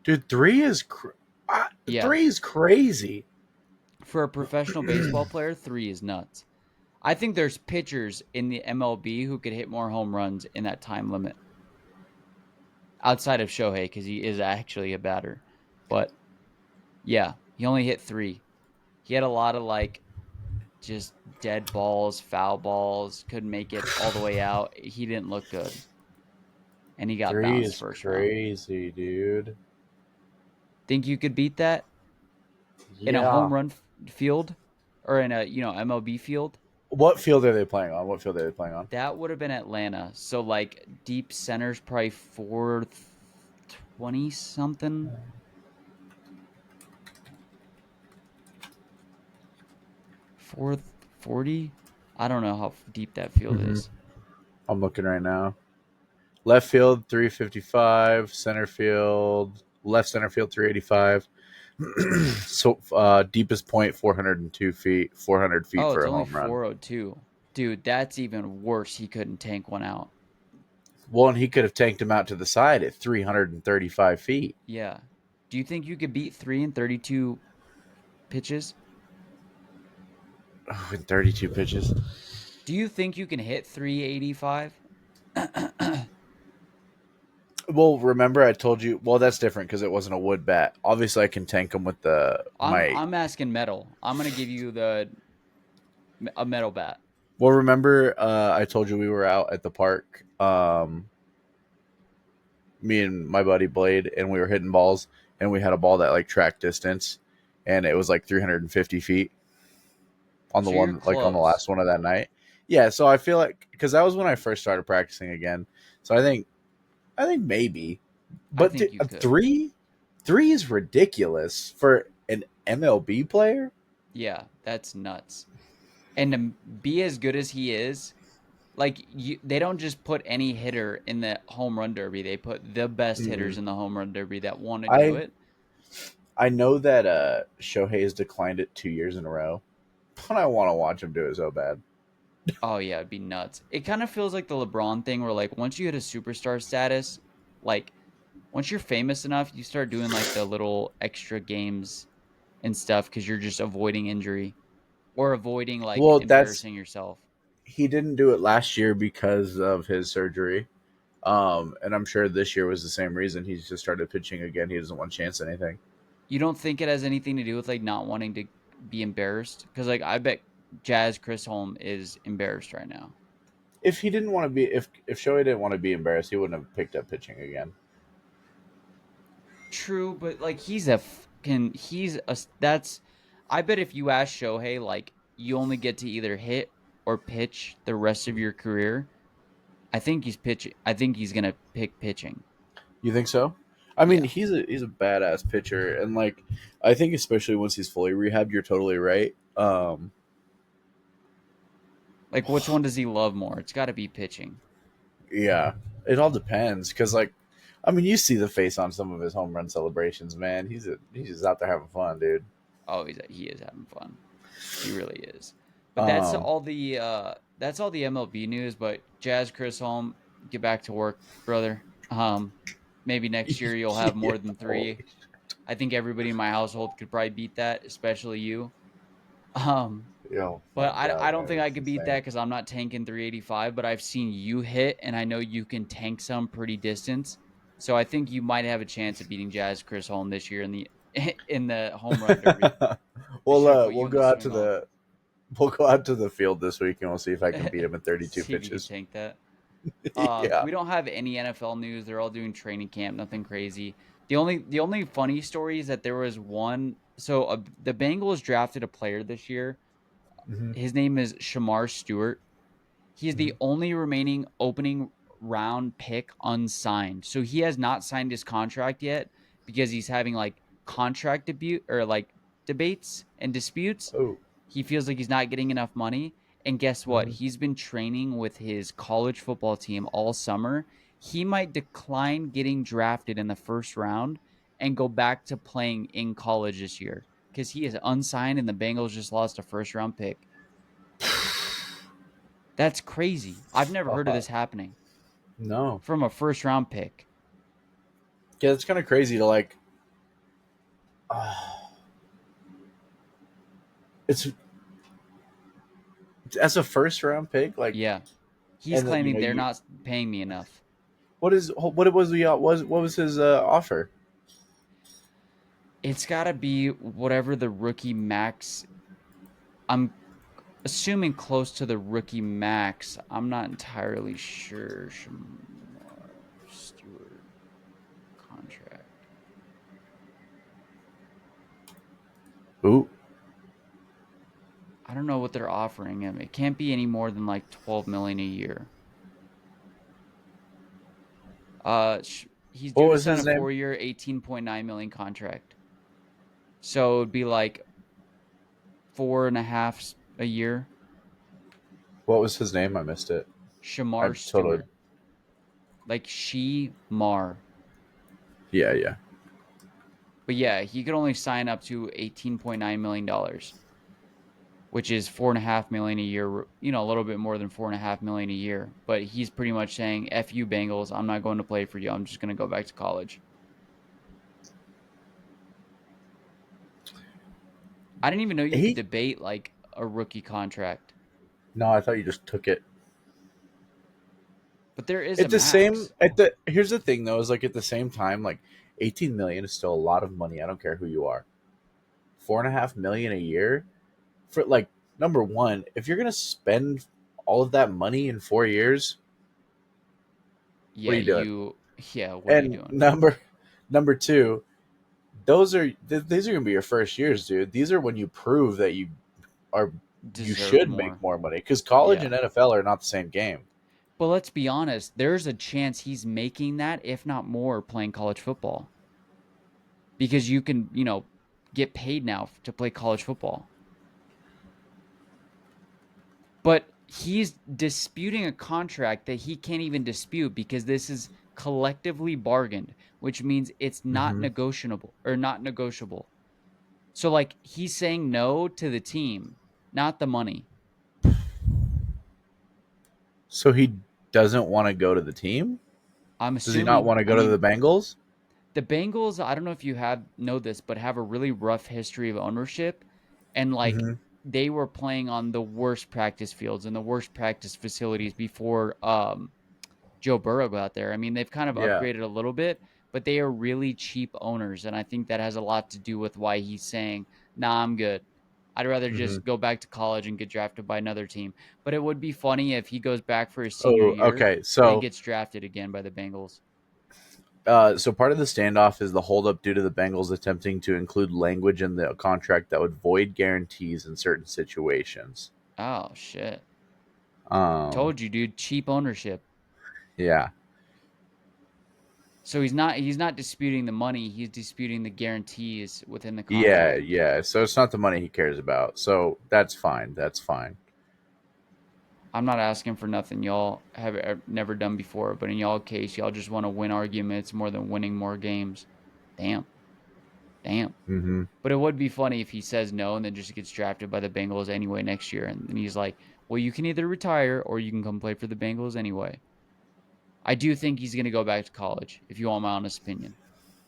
Dude, Yeah, 3 is crazy. for a professional baseball player, 3 is nuts. I think there's pitchers in the MLB who could hit more home runs in that time limit outside of Shohei because he is actually a batter. But yeah, he only hit 3. He had a lot of like just dead balls, foul balls, couldn't make it all the way out. He didn't look good, and he got 3 bounced is first round. crazy, dude. Think you could beat that in a Yeah. home run field or in a MLB field? What field are they playing on? What field are they playing on? That would have been Atlanta. So like deep center's probably 420 something. 440. I don't know how deep that field Hmm. is. I'm looking right now. Left field 355, left center field 385. So deepest point 402 feet, 400 feet Oh, for it's a only home run. 402. Dude, that's even worse. He couldn't tank one out. Well, and he could have tanked him out to the side at 335 feet. Yeah. Do you think you could beat 3 in 32 pitches? Oh, in 32 pitches. Do you think you can hit 385? Well, remember I told you. Well, that's different because it wasn't a wood bat. Obviously, I can tank him with the I'm my. I'm asking metal. I'm going to give you a metal bat. Well, remember I told you we were out at the park. Me and my buddy Blade, and we were hitting balls, and we had a ball that like track distance, and it was like 350 feet on the So you're one, like on the close. last one of that night. Yeah, so I feel like because that was when I first started practicing again. So I think maybe, I but think you could. three is ridiculous for an MLB player. Yeah, that's nuts. And to be as good as he is, like they don't just put any hitter in the home run derby. They put the best hitters Mm-mm. in the home run derby that want to do I it. I know that Shohei has declined it 2 years in a row, but I want to watch him do it so bad. Oh yeah, it'd be nuts. It kind of feels like the LeBron thing where like once you hit a superstar status, like once you're famous enough, you start doing like the little extra games and stuff because you're just avoiding injury or avoiding like Well, that's embarrassing yourself. he didn't do it last year because of his surgery. And I'm sure this year was the same reason. He's just started pitching again. He doesn't want to chance anything. You don't think it has anything to do with like not wanting to be embarrassed? Because like I bet Jazz Chris Holm is embarrassed right now. If he didn't want to be, if Shohei didn't want to be embarrassed, he wouldn't have picked up pitching again. True, but like he's a fucking he's a that's. I bet if you ask Shohei like you only get to either hit or pitch the rest of your career, I think he's pitching. I think he's gonna pick pitching. You think so? I mean, Yeah. he's a badass pitcher, and like I think especially once he's fully rehabbed, you're totally right. Like which one does he love more? It's got to be pitching. Yeah, it all depends because like, I mean, you see the face on some of his home run celebrations, man. He's just out there having fun, dude. Oh, he is having fun. He really is. But Um, that's all the MLB news. But Jazz Chris Holm, get back to work, brother. Maybe next year you'll have yeah, more than holy, three. I think everybody in my household could probably beat that, especially you. Um, oh my but I god, don't man, think I it's could beat that insane. because I'm not tanking 385. But I've seen you hit, and I know you can tank some pretty distance. So I think you might have a chance of beating Jazz Chris Holm this year in the in the home run derby. Just should have put We'll you in the go out to swing off. the we'll go out to the field this week and we'll see if I can beat him in 32 See if you can pitches. tank that. Yeah. We don't have any NFL news. They're all doing training camp. Nothing crazy. The only funny story is that there was one. So the Bengals drafted a player this year. Hmm. His name is Shamar Stewart. He's Hmm. the only remaining opening round pick unsigned. So he has not signed his contract yet because he's having like contract debut or like debates and disputes. Oh. He feels like he's not getting enough money. And guess what? Hmm. He's been training with his college football team all summer. He might decline getting drafted in the first round and go back to playing in college this year because he is unsigned and the Bengals just lost a first round pick. That's crazy. I've never heard of this happening No. from a first round pick. Yeah, it's kind of crazy to like. It's as a first round pick, like, Yeah. He's and then claiming they're you not paying me enough. what was his offer? It's got to be whatever the rookie max. I'm assuming close to the rookie max. I'm not entirely sure. Shamar Stewart contract. Ooh. I don't know what they're offering him. It can't be any more than like 12 million a year. He's What due to was sign his a name? 4-year, 18.9 million contract. So it'd be like four and a half a year. What was his name? I missed it. I Shamar totally. Stewart, like she Mar. Yeah, yeah. But yeah, he could only sign up to $18.9 million, which is 4.5 million a year. A little bit more than 4.5 million a year. But he's pretty much saying, "F you, Bengals. I'm not going to play for you. I'm just going to go back to college." I didn't even know you could He debate like a rookie contract, No, I thought you just took it. but there is a At the same max. at the Here's the thing though, is like at the same time, like 18 million is still a lot of money. I don't care who you are. 4.5 million a year for like number one, if you're gonna spend all of that money in 4 years, what Yeah, are you doing? what are you And doing? number two, these are gonna be your first years, dude. These are when you prove that are you Deserve should make more. more money because college Yeah. and NFL are not the same game. But let's be honest, there's a chance he's making that, if not more, playing college football. Because you can, get paid now to play college football. But he's disputing a contract that he can't even dispute because this is collectively bargained, which means it's not Hmm. negotiable or not negotiable. So like he's saying no to the team, not the money. So he doesn't want to go to the team? I'm Does he not assuming. want to I go to mean, the Bengals? the Bengals, I don't know if you have know this, but have a really rough history of ownership, and like Mm-hmm. they were playing on the worst practice fields and the worst practice facilities before Joe Burrow got there. I mean, they've kind of Yeah. upgraded a little bit, but they are really cheap owners, and I think that has a lot to do with why he's saying, "Nah, I'm good. I'd rather Mm-hmm. just go back to college and get drafted by another team." But it would be funny if he goes back for his senior Oh, year, okay. then So, gets drafted again by the Bengals. so part of the standoff is the holdup due to the Bengals attempting to include language in the contract that would void guarantees in certain situations. Oh shit. Um, Told you, dude, cheap ownership. yeah, So he's not disputing the money, he's disputing the guarantees within the yeah, contract. yeah. So it's not the money he cares about. So that's fine. That's fine. I'm not asking for nothing y'all have never done before, but in y'all case, y'all just want to win arguments more than winning more games. Damn, damn. Mm-hmm. But it would be funny if he says no and then just gets drafted by the Bengals anyway next year, and then he's like, "Well, you can either retire or you can come play for the Bengals anyway." I do think he's going to go back to college. If you want my honest opinion,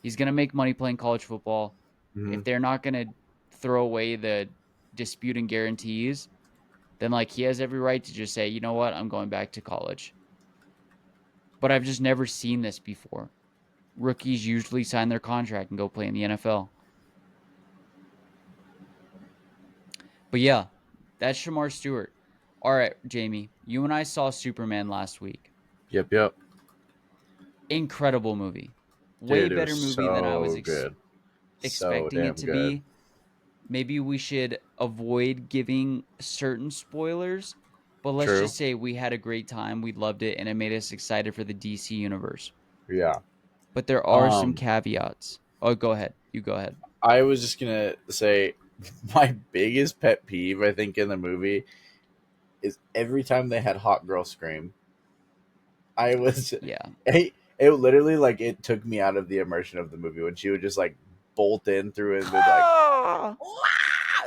he's going to make money playing college football. Mm-hmm. If they're not going to throw away the dispute and guarantees, then like he has every right to just say, you know what, I'm going back to college. But I've just never seen this before. Rookies usually sign their contract and go play in the NFL. But yeah, that's Shamar Stewart. All right, Jamie, you and I saw Superman last week. Yep, yep. Incredible movie. Way Dude, it was better movie than I was so good. So expecting it damn to good. be. Maybe we should avoid giving certain spoilers, but let's True. just say we had a great time. We loved it, and it made us excited for the DC universe. Yeah. But there are some Um, caveats. Oh, go ahead. You go ahead. I was just gonna say my biggest pet peeve I think in the movie is every time they had Hot Girl scream. I was Yeah. it literally like it took me out of the immersion of the movie when she would just like bolt in through it and be like, Ah!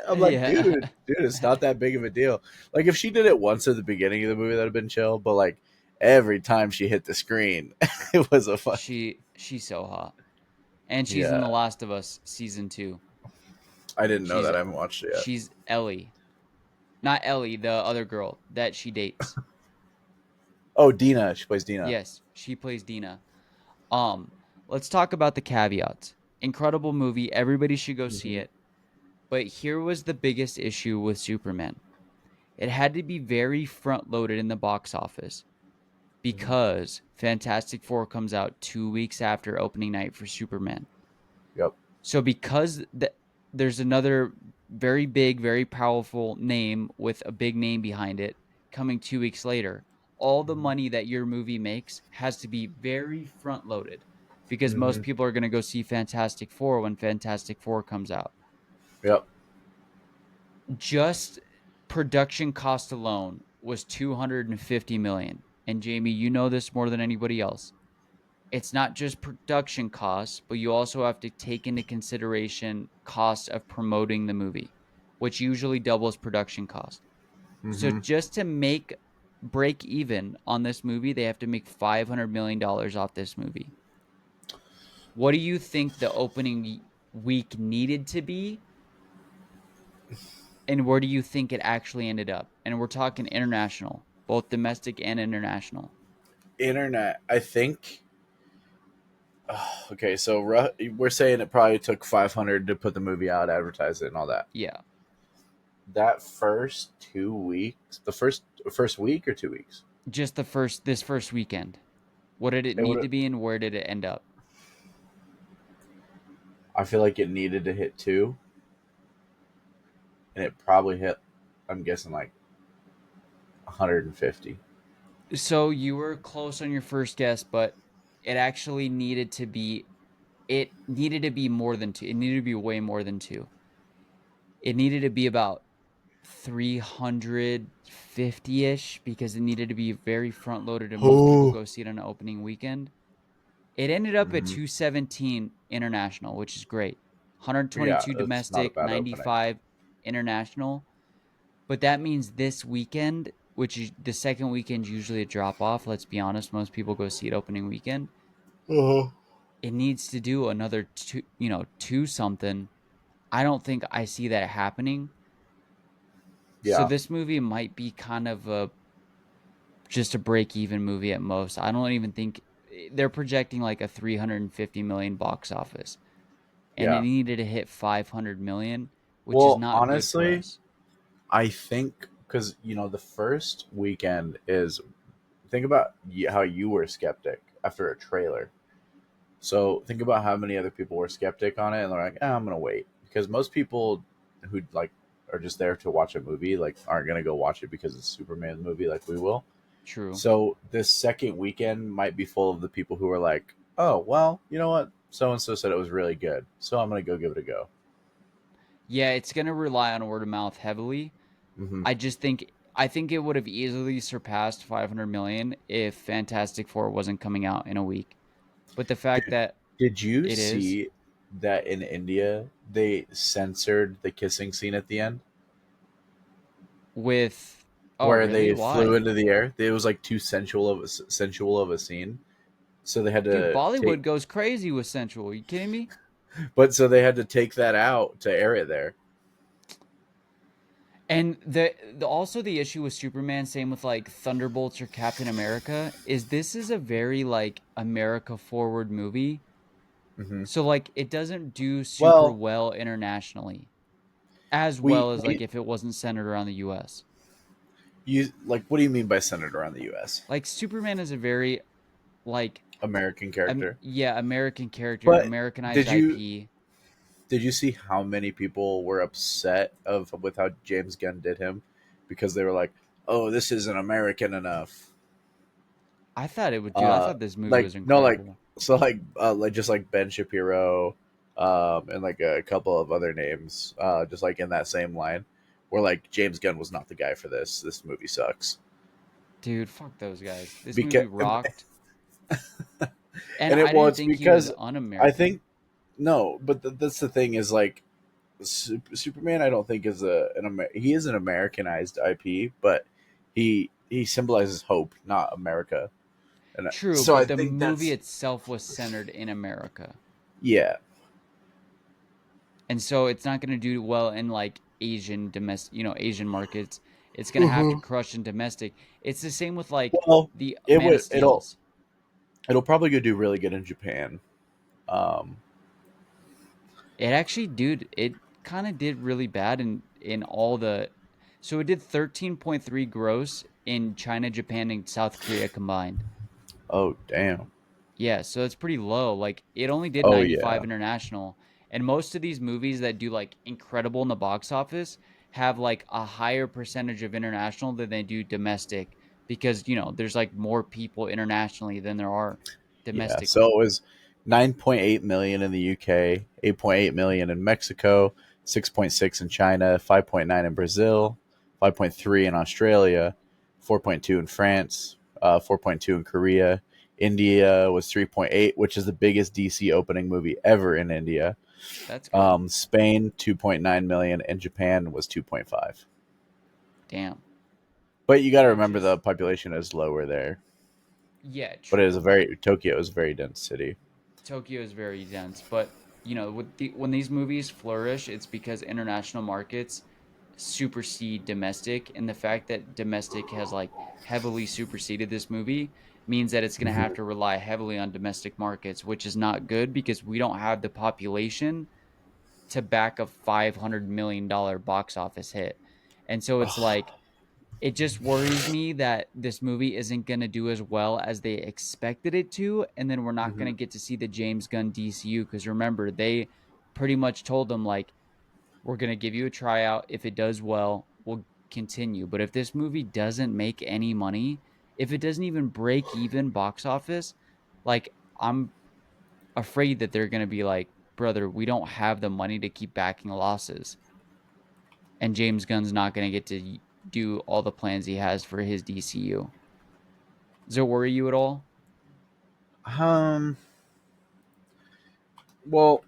I'm like, Yeah. dude, it's not that big of a deal. Like if she did it once at the beginning of the movie, that'd have been chill. But like every time she hit the screen, it was a fucking She's so hot. And she's in yeah. The Last of Us season 2. I didn't know She's that. I haven't watched it yet. she's Ellie. Not Ellie, the other girl that she dates. Oh, Dina, she plays Dina. Yes, she plays Dina. Um, let's talk about the caveats. Incredible movie. Everybody should go see Hmm. it. But here was the biggest issue with Superman. It had to be very front loaded in the box office Hmm. because Fantastic Four comes out 2 weeks after opening night for Superman. Yep. So because there's another very big, very powerful name with a big name behind it coming 2 weeks later, all the Hmm. money that your movie makes has to be very front loaded because Hmm. most people are going to go see Fantastic Four when Fantastic Four comes out. Yep. Just production cost alone was 250 million. And Jamie, you know this more than anybody else. It's not just production costs, but you also have to take into consideration costs of promoting the movie, which usually doubles production cost. So Hmm. just to make break even on this movie, they have to make $500 million off this movie. What do you think the opening week needed to be? And where do you think it actually ended up? And we're talking international, both domestic and international. Internet. I think. Okay, so we're saying it probably took 500 to put the movie out, advertise it, and all that. Yeah. That first 2 weeks, the first week or 2 weeks, Just this first weekend. What did it it need would. to be and where did it end up? I feel like it needed to hit two, and it probably hit. I'm guessing like 150. So you were close on your first guess, but it actually needed to be more than two. It needed to be way more than two. It needed to be about 350-ish because it needed to be very front loaded and most people Oh. go see it on an opening weekend. It ended up at Hmm. 217 international, which is great. Yeah, 122 it's not a domestic, bad opening. 95 international. But that means this weekend which is the second weekend's usually a drop off. Let's be honest, most people go see it opening weekend. Uh-huh. It needs to do another two, two something. I don't think I see that happening. So Yeah, this movie might be kind of a just a break even movie at most. I don't even think they're projecting like a 350 million box office, and it yeah. needed to hit 500 million, which is Well, not good for honestly, us. I think because the first weekend is, think about how you were skeptic after a trailer. So think about how many other people were skeptic on it, and they're like, I'm gonna wait, because most people who like are just there to watch a movie like aren't gonna go watch it because it's a Superman movie like we will. True. So this second weekend might be full of the people who are like, oh well, you know what, so and so said it was really good, so I'm gonna go give it a go. Yeah, it's gonna rely on word of mouth heavily. Hmm. I think it would have easily surpassed 500 million if Fantastic Four wasn't coming out in a week. But the fact Did that Did you it is see that in India they censored the kissing scene at the end, with oh where really? they flew Why? into the air? It was like too sensual of a scene, so they had Dude, to take. Bollywood goes crazy with sensual. Are you kidding me? But so they had to take that out to air it there. And the also the issue with Superman, same with like Thunderbolts or Captain America, is this is a very like America forward movie. Hmm. So like it doesn't do super Well, well internationally, as we well as like we if it wasn't centered around the US. you like, what do you mean by centered around the U.S.? Like Superman is a very like American character. yeah, American character, But Americanized did you IP. did you see how many people were upset of with how James Gunn did him, because they were like, "Oh, this isn't American enough." I thought this movie Like, was no, like, incredible. so like just like Ben Shapiro, and like a couple of other names, just like in that same line, where like James Gunn was not the guy for this. This movie sucks. Dude, fuck those guys. This movie Because rocked. And and it I well, didn't it's think he was because I un-American. think no, but that's the thing is like Superman. I don't think is he is an Americanized IP, but he symbolizes hope, not America. And True, so I but the think movie that's, itself was centered in America. yeah. And so it's not going to do well in like Asian domestic, Asian markets. It's going to have to Hmm. crush in domestic. It's the same with like Well, the it Man of would Steels. it'll probably go do really good in Japan. Um, It actually, dude, it kind of did really bad in all the. So it did 13.3 gross in China, Japan, and South Korea combined. oh damn. Yeah, so it's pretty low. Like it only did Oh 95 yeah. international. And most of these movies that do like incredible in the box office have like a higher percentage of international than they do domestic because, there's like more people internationally than there are Yeah. So domestically. it was 9.8 million in the UK, 8.8 million in Mexico, 6.6 in China, 5.9 in Brazil, 5.3 in Australia, 4.2 in France, 4.2 in Korea. India was 3.8, which is the biggest DC opening movie ever in India. That's good. Spain 2.9 million, and Japan was 2.5. Damn. But you got to Which remember the is population is lower there. yeah, But it is a true. very Tokyo is a very dense city. Tokyo is very dense, but when these movies flourish, it's because international markets supersede domestic, and the fact that domestic has like heavily superseded this movie means that it's going to have Mhm. to rely heavily on domestic markets, which is not good because we don't have the population to back a $500 million box office hit. And so it's like it just worries me that this movie isn't going to do as well as they expected it to, and then we're not going Mhm. to get to see the James Gunn DCU because remember they pretty much told them like we're going to give you a tryout. If it does well, we'll continue. But if this movie doesn't make any money, if it doesn't even break even box office, like I'm afraid that they're going to be like, brother, we don't have the money to keep backing losses. And James Gunn's not going to get to do all the plans he has for his DCU. Does it worry you at all? Um. Well,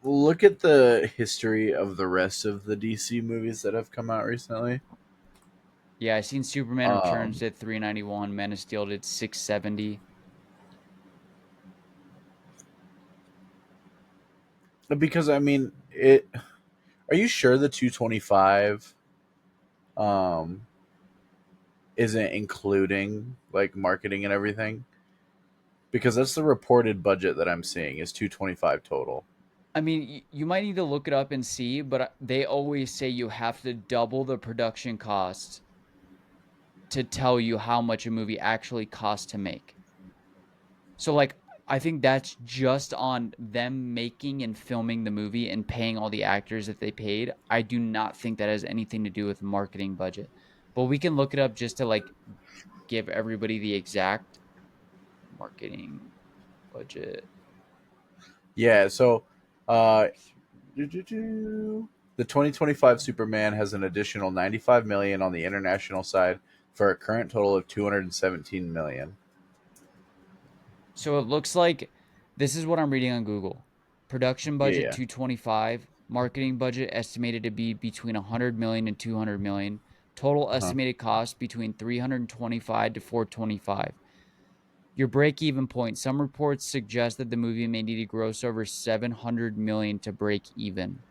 look at the history of the rest of the DC movies that have come out recently. Yeah, I seen Superman Returns Um, at 391, Man of Steel did 670. because I mean, it. Are you sure the 225 um isn't including like marketing and everything? Because that's the reported budget that I'm seeing is 225 total. I mean, you might need to look it up and see, but they always say you have to double the production costs to tell you how much a movie actually costs to make. So like I think that's just on them making and filming the movie and paying all the actors that they paid. I do not think that has anything to do with marketing budget. But we can look it up just to like give everybody the exact marketing budget. Yeah, so uh the 2025 Superman has an additional 95 million on the international side for a current total of 217 million. So it looks like this is what I'm reading on Google. Production Yeah, budget yeah. 225, marketing budget estimated to be between 100 million and 200 million. Total Uh-huh. estimated cost between 325 to 425. Your break even point. Some reports suggest that the movie may need to gross over 700 million to break even.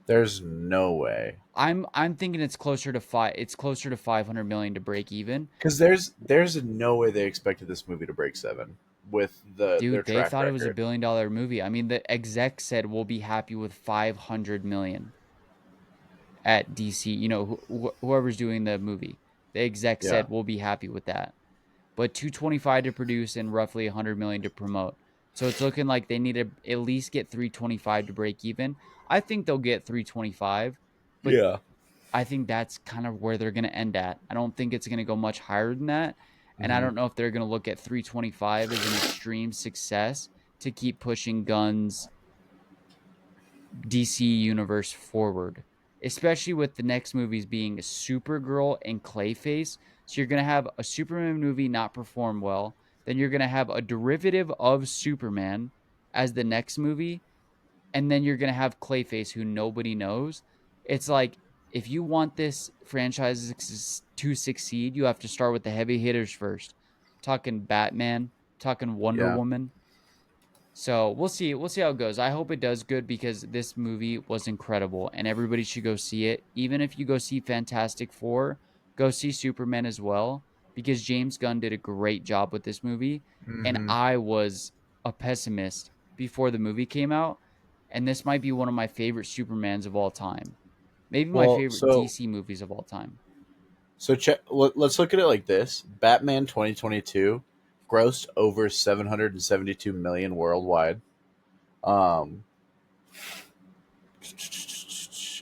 There's no way. I'm thinking it's closer to 500 million to break even. Cuz there's no way they expected this movie to break 7 with their Dude, they track thought it was a record. billion-dollar movie. I mean, the exec said we'll be happy with 500 million at DC. You know, whoever's doing the movie, the exec Yeah. said we'll be happy with that. But 225 to produce and roughly 100 million to promote. So it's looking like they need to at least get 325 to break even. I think they'll get 325, but Yeah. I think that's kind of where they're going to end at. I don't think it's going to go much higher than that. And I Mhm. don't know if they're going to look at 325 as an extreme success to keep pushing Gunn's DC universe forward, especially with the next movies being Supergirl and Clayface. So you're going to have a Superman movie not perform well. Then you're going to have a derivative of Superman as the next movie. And then you're going to have Clayface, who nobody knows. It's like, if you want this franchise to succeed, you have to start with the heavy hitters first. Talking Batman, talking Wonder Yeah. Woman, so we'll see. We'll see how it goes. I hope it does good because this movie was incredible and everybody should go see it. Even if you go see Fantastic Four, go see Superman as well because James Gunn did a great job with this movie. And Mhm. I was a pessimist before the movie came out. And this might be one of my favorite Supermans of all time. Maybe my Well, favorite DC movies of all time. let's look at it like this. Batman 2022 grossed over 772 million worldwide. Um,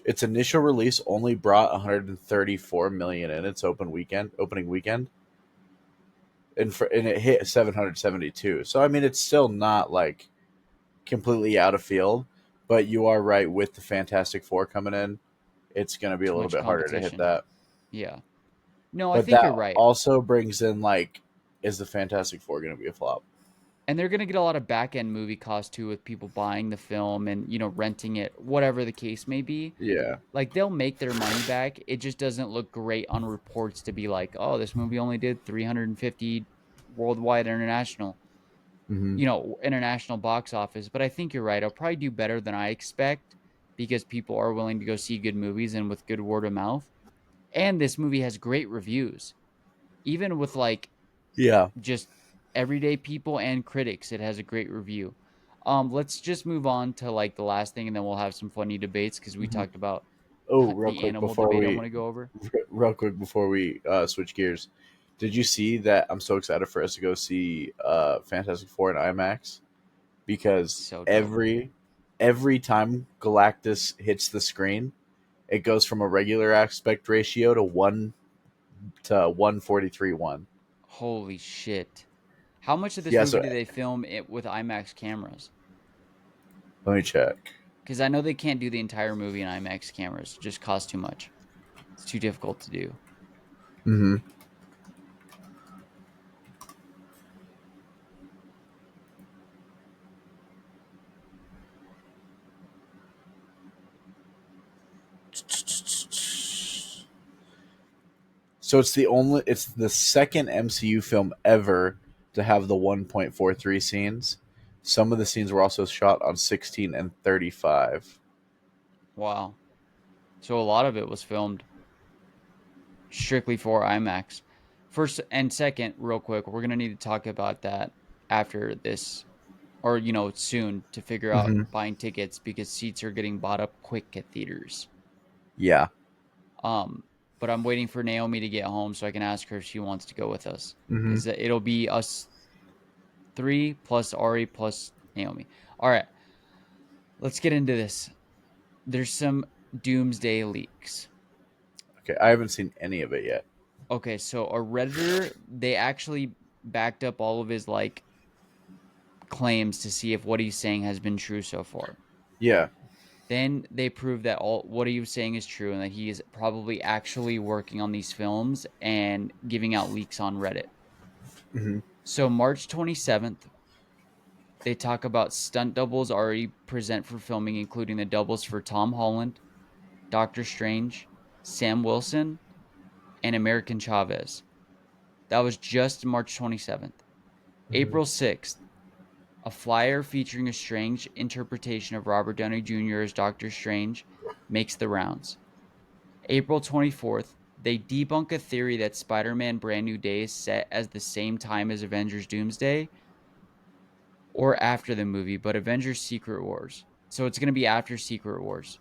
its initial release only brought 134 million in its opening weekend, and it hit 772. So I mean, it's still not like completely out of field, but you are right with the Fantastic Four coming in. It's going to be a Too little much bit harder to hit competition. that. Yeah. No, I But think that you're right. also brings in like, is the Fantastic Four going to be a flop? And they're going to get a lot of back end movie costs too with people buying the film and renting it, whatever the case may be. Yeah. Like they'll make their money back. It just doesn't look great on reports to be like, oh, this movie only did 350 worldwide international Hmm. international box office. But I think you're right. I'll probably do better than I expect because people are willing to go see good movies and with good word of mouth. And this movie has great reviews, even with like Yeah. just everyday people and critics. It has a great review. Let's just move on to like the last thing, and then we'll have some funny debates because we Hmm. talked about Oh, real the quick animal before debate I want we to go over. switch gears, did you see that? I'm so excited for us to go see Fantastic Four in IMAX because So dope. every time Galactus hits the screen, it goes from a regular aspect ratio to 1:43:1. Holy shit! How much of this Yeah. movie So did they film it with IMAX cameras? let me check. Because I know they can't do the entire movie in IMAX cameras. It just costs too much. It's too difficult to do. Hmm. So it's the second MCU film ever to have the 1.43 scenes. Some of the scenes were also shot on 16 and 35. Wow. So a lot of it was filmed strictly for IMAX. First and second, real quick, we're gonna need to talk about that after this, or soon, to figure out Hmm. buying tickets because seats are getting bought up quick at theaters. Yeah. Um, but I'm waiting for Naomi to get home so I can ask her if she wants to go with us Hmm. because it'll be us three plus Ari plus Naomi. All right, let's get into this. There's some Doomsday leaks. Okay, I haven't seen any of it yet. Okay, so a Redditor, they actually backed up all of his claims to see if what he's saying has been true so far. Yeah. Then they proved that all what he was saying is true and that he is probably actually working on these films and giving out leaks on Reddit. Hmm. So March 27th, they talk about stunt doubles already present for filming, including the doubles for Tom Holland, Doctor Strange, Sam Wilson, and American Chavez. That was just March 27th. Hmm. April 6th, a flyer featuring a strange interpretation of Robert Downey Jr. as Doctor Strange makes the rounds. April 24th, they debunk a theory that Spider Man Brand New Day is set as the same time as Avengers Doomsday or after the movie, but Avengers Secret Wars. So it's going to be after Secret Wars.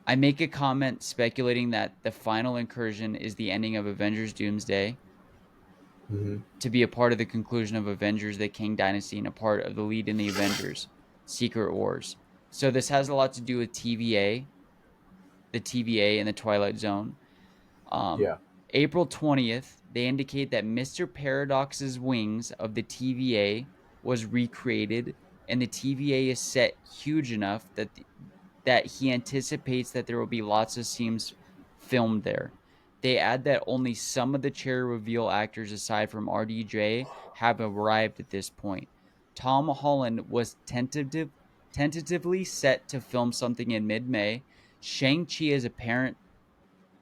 I make a comment speculating that the final incursion is the ending of Avengers Doomsday Hmm. to be a part of the conclusion of Avengers the King Dynasty and a part of the lead in the Avengers Secret Wars. So this has a lot to do with TVA, the TVA and the Twilight Zone. Um, Yeah. April 20th, they indicate that Mr. Paradox's wings of the TVA was recreated and the TVA is set huge enough that he anticipates that there will be lots of scenes filmed there. They add that only some of the cherry reveal actors, aside from RDJ, have arrived at this point. Tom Holland was tentatively set to film something in mid May. Shang-Chi is apparent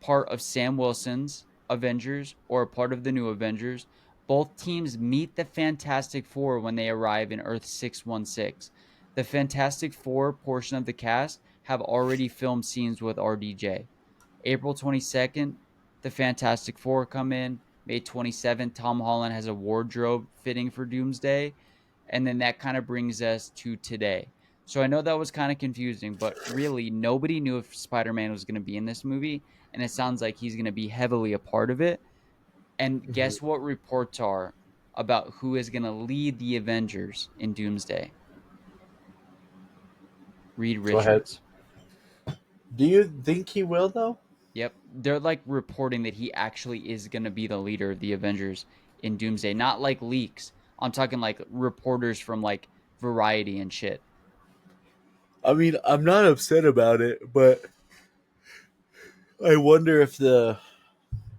part of Sam Wilson's Avengers or a part of the new Avengers. Both teams meet the Fantastic Four when they arrive in Earth 616. The Fantastic Four portion of the cast have already filmed scenes with RDJ. April 22nd, the Fantastic Four come in. May 27th, Tom Holland has a wardrobe fitting for Doomsday. And then that kind of brings us to today. So I know that was kind of confusing, but really nobody knew if Spider Man was going to be in this movie. And it sounds like he's going to be heavily a part of it. And Hmm. guess what reports are about who is going to lead the Avengers in Doomsday? Reed Go ahead. Richards. Do you think he will though? Yep. They're reporting that he actually is going to be the leader of the Avengers in Doomsday. Not like leaks. I'm talking reporters from Variety and shit. I mean, I'm not upset about it, but I wonder if the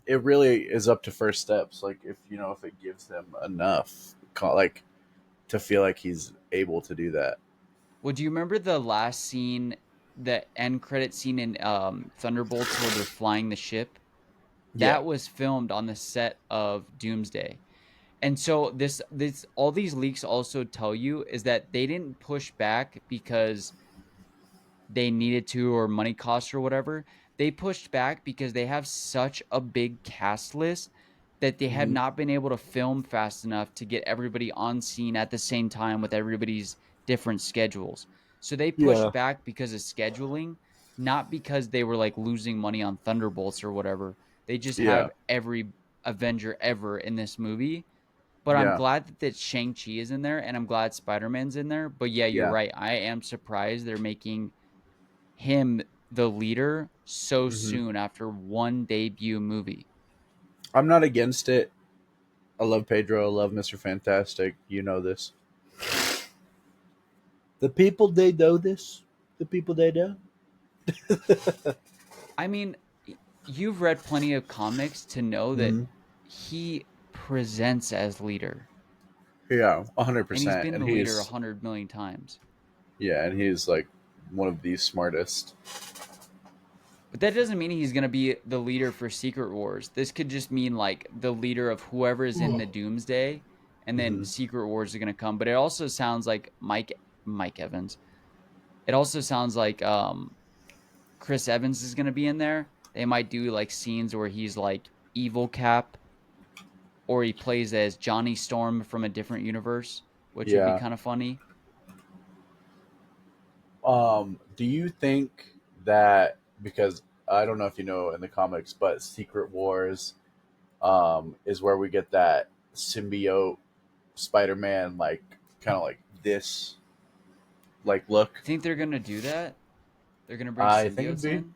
it really is up to first steps. Like if if it gives them enough, like to feel like he's able to do that. Well, do you remember the last scene, the end credit scene in Thunderbolts where they're flying the ship? Yeah. That was filmed on the set of Doomsday. And so this all these leaks also tell you is that they didn't push back because they needed to or money costs or whatever. They pushed back because they have such a big cast list that they had Hmm. not been able to film fast enough to get everybody on scene at the same time with everybody's different schedules. So they pushed Yeah. back because of scheduling, not because they were losing money on Thunderbolts or whatever. They just Yeah. have every Avenger ever in this movie. But I'm Yeah. glad that Shang-Chi is in there and I'm glad Spider-Man's in there. But yeah, you're Yeah. right. I am surprised they're making him the leader so Hmm. soon after one debut movie. I'm not against it. I love Pedro. I love Mr. Fantastic. You know this. The people they know this. The people they know. I mean, you've read plenty of comics to know that Hmm. he presents as leader, Yeah, and he's 100%. been And the leader a he's hundred million times. yeah, and he's like one of the smartest. But that doesn't mean he's gonna be the leader for Secret Wars. This could just mean like the leader of whoever is in the Doomsday, and then Hmm. Secret Wars are gonna come. But it also sounds like Mike Evans. It also sounds like Chris Evans is gonna be in there. They might do like scenes where he's like evil Cap, or he plays as Johnny Storm from a different universe, which would be Yeah. kind of funny. Do you think that, because I don't know if you know in the comics, but Secret Wars is where we get that symbiote Spider-Man, like kind of like this like look. You think they're gonna do that? They're gonna bring I think it'd symbiotes be, in.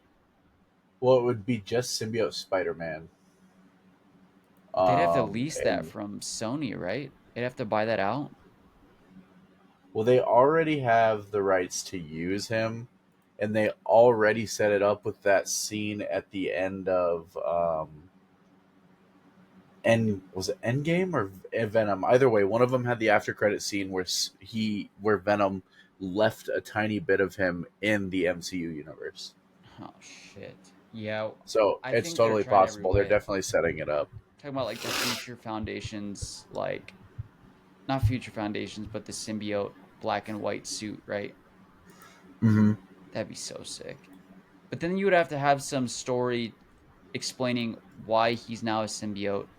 well, it would be just symbiote Spider-Man. But they'd have to lease that And from Sony, right? They'd have to buy that out. well, they already have the rights to use him, and they already set it up with that scene at the end of End was it Endgame or Venom? Either way, one of them had the after credit scene where where Venom left a tiny bit of him in the MCU universe. Oh shit. Yeah, So I it's think they're totally trying every possible. They're way. definitely setting it up. Talking about like the future foundations, like not future foundations, but the symbiote black and white suit, right? Hmm. That'd be so sick. But then you would have to have some story explaining why he's now a symbiote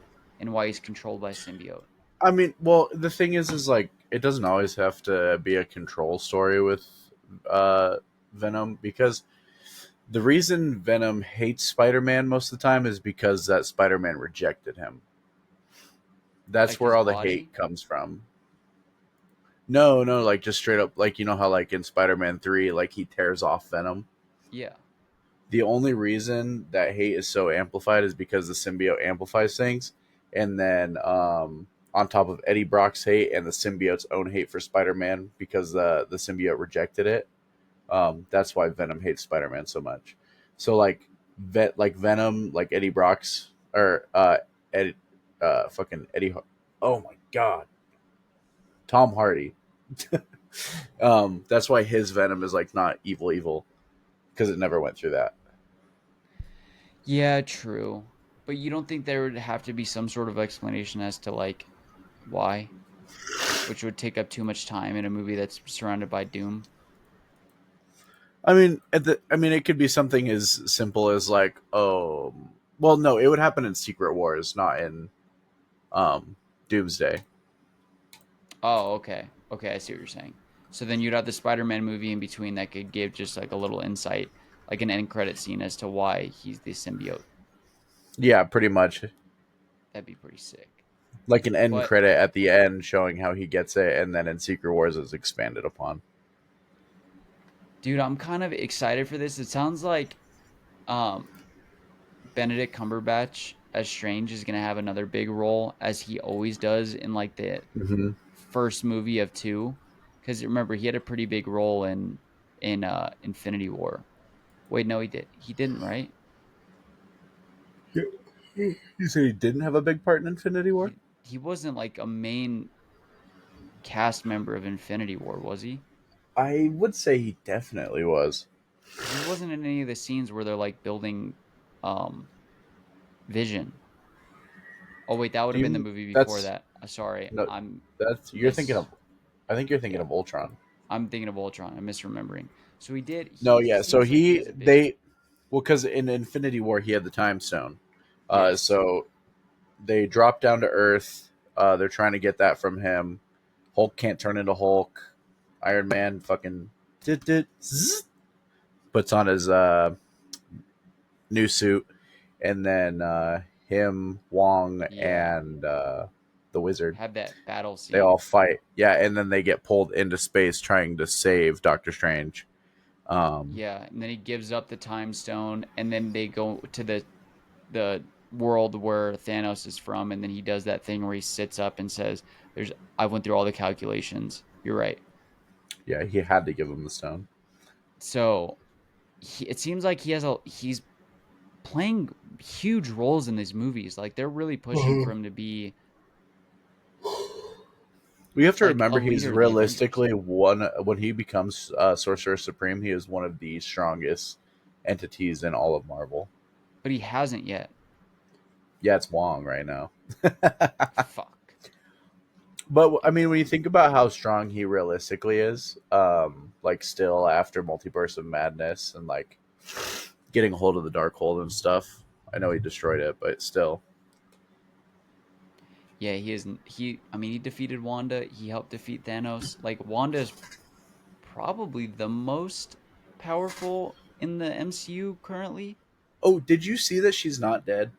and why he's controlled by symbiote. I mean, well, the thing is like it doesn't always have to be a control story with uh, Venom, because the reason Venom hates Spider-Man most of the time is because that Spider-Man rejected him. That's Like where his all the hate body? comes from. No, no, like just straight up, like you know how like in Spider-Man 3, like he tears off Venom. Yeah. The only reason that hate is so amplified is because the symbiote amplifies things, and then on top of Eddie Brock's hate and the symbiote's own hate for Spider-Man because the symbiote rejected it. That's why Venom hates Spider-Man so much. So like Venom, like Eddie Brock's or Eddie, fucking Eddie. Oh my god, Tom Hardy. That's why his Venom is like not evil, evil, because it never went through that. Yeah, true. But you don't think there would have to be some sort of explanation as to like why, which would take up too much time in a movie that's surrounded by doom? I mean, it could be something as simple as like, oh, well, no, it would happen in Secret Wars, not in um, Doomsday. Oh, okay. Okay, I see what you're saying. So then you'd have the Spider-Man movie in between that could give just like a little insight, like an end credit scene as to why he's the symbiote. Yeah, pretty much, That'd be pretty sick. like an end But credit at the end showing how he gets it, and then in Secret Wars is expanded upon. dude, I'm kind of excited for this. It sounds like um Benedict Cumberbatch as Strange is gonna have another big role as he always does in like the Hmm. first movie of two. Because remember, he had a pretty big role in Infinity War. Wait, no, he did. He didn't, right? You said he didn't have a big part in Infinity War? He wasn't like a main cast member of Infinity War, was he? I would say he definitely was. Because he wasn't in any of the scenes where they're like building um Vision. Oh wait, that would Do have been the you? movie before That's that. Sorry, no. I'm That's you're thinking miss. of. I think you're thinking Yeah, of Ultron. I'm thinking of Ultron. I'm misremembering. So he did. No, He yeah. So seems like he he has a big. they well, because in Infinity War he had the Time Stone. Yes. So they drop down to Earth. They're trying to get that from him. Hulk can't turn into Hulk. Iron Man fucking puts on his new suit, and then him, Wong, Yeah. and the Wizard, Have that battle they all scene. fight. Yeah, and then they get pulled into space trying to save Doctor Strange. Um, Yeah, and then he gives up the time stone, and then they go to the world where Thanos is from, and then he does that thing where he sits up and says, "There's I went through all the calculations. You're right." yeah, he had to give him the stone. So it seems like he's playing huge roles in these movies. Like they're really pushing for him to be We have to like a remember he's leader of the Avengers. realistically one when he becomes Sorcerer Supreme. He is one of the strongest entities in all of Marvel. but he hasn't yet. Yeah, it's Wong right now. Fuck. But I Get mean, when you Wong. think about how strong he realistically is, like still after Multiverse of Madness and like getting a hold of the Darkhold and stuff. I know he destroyed it, but still. Yeah, he is. I mean, he defeated Wanda. He helped defeat Thanos. Like Wanda is probably the most powerful in the MCU currently. Oh, did you see that she's not dead?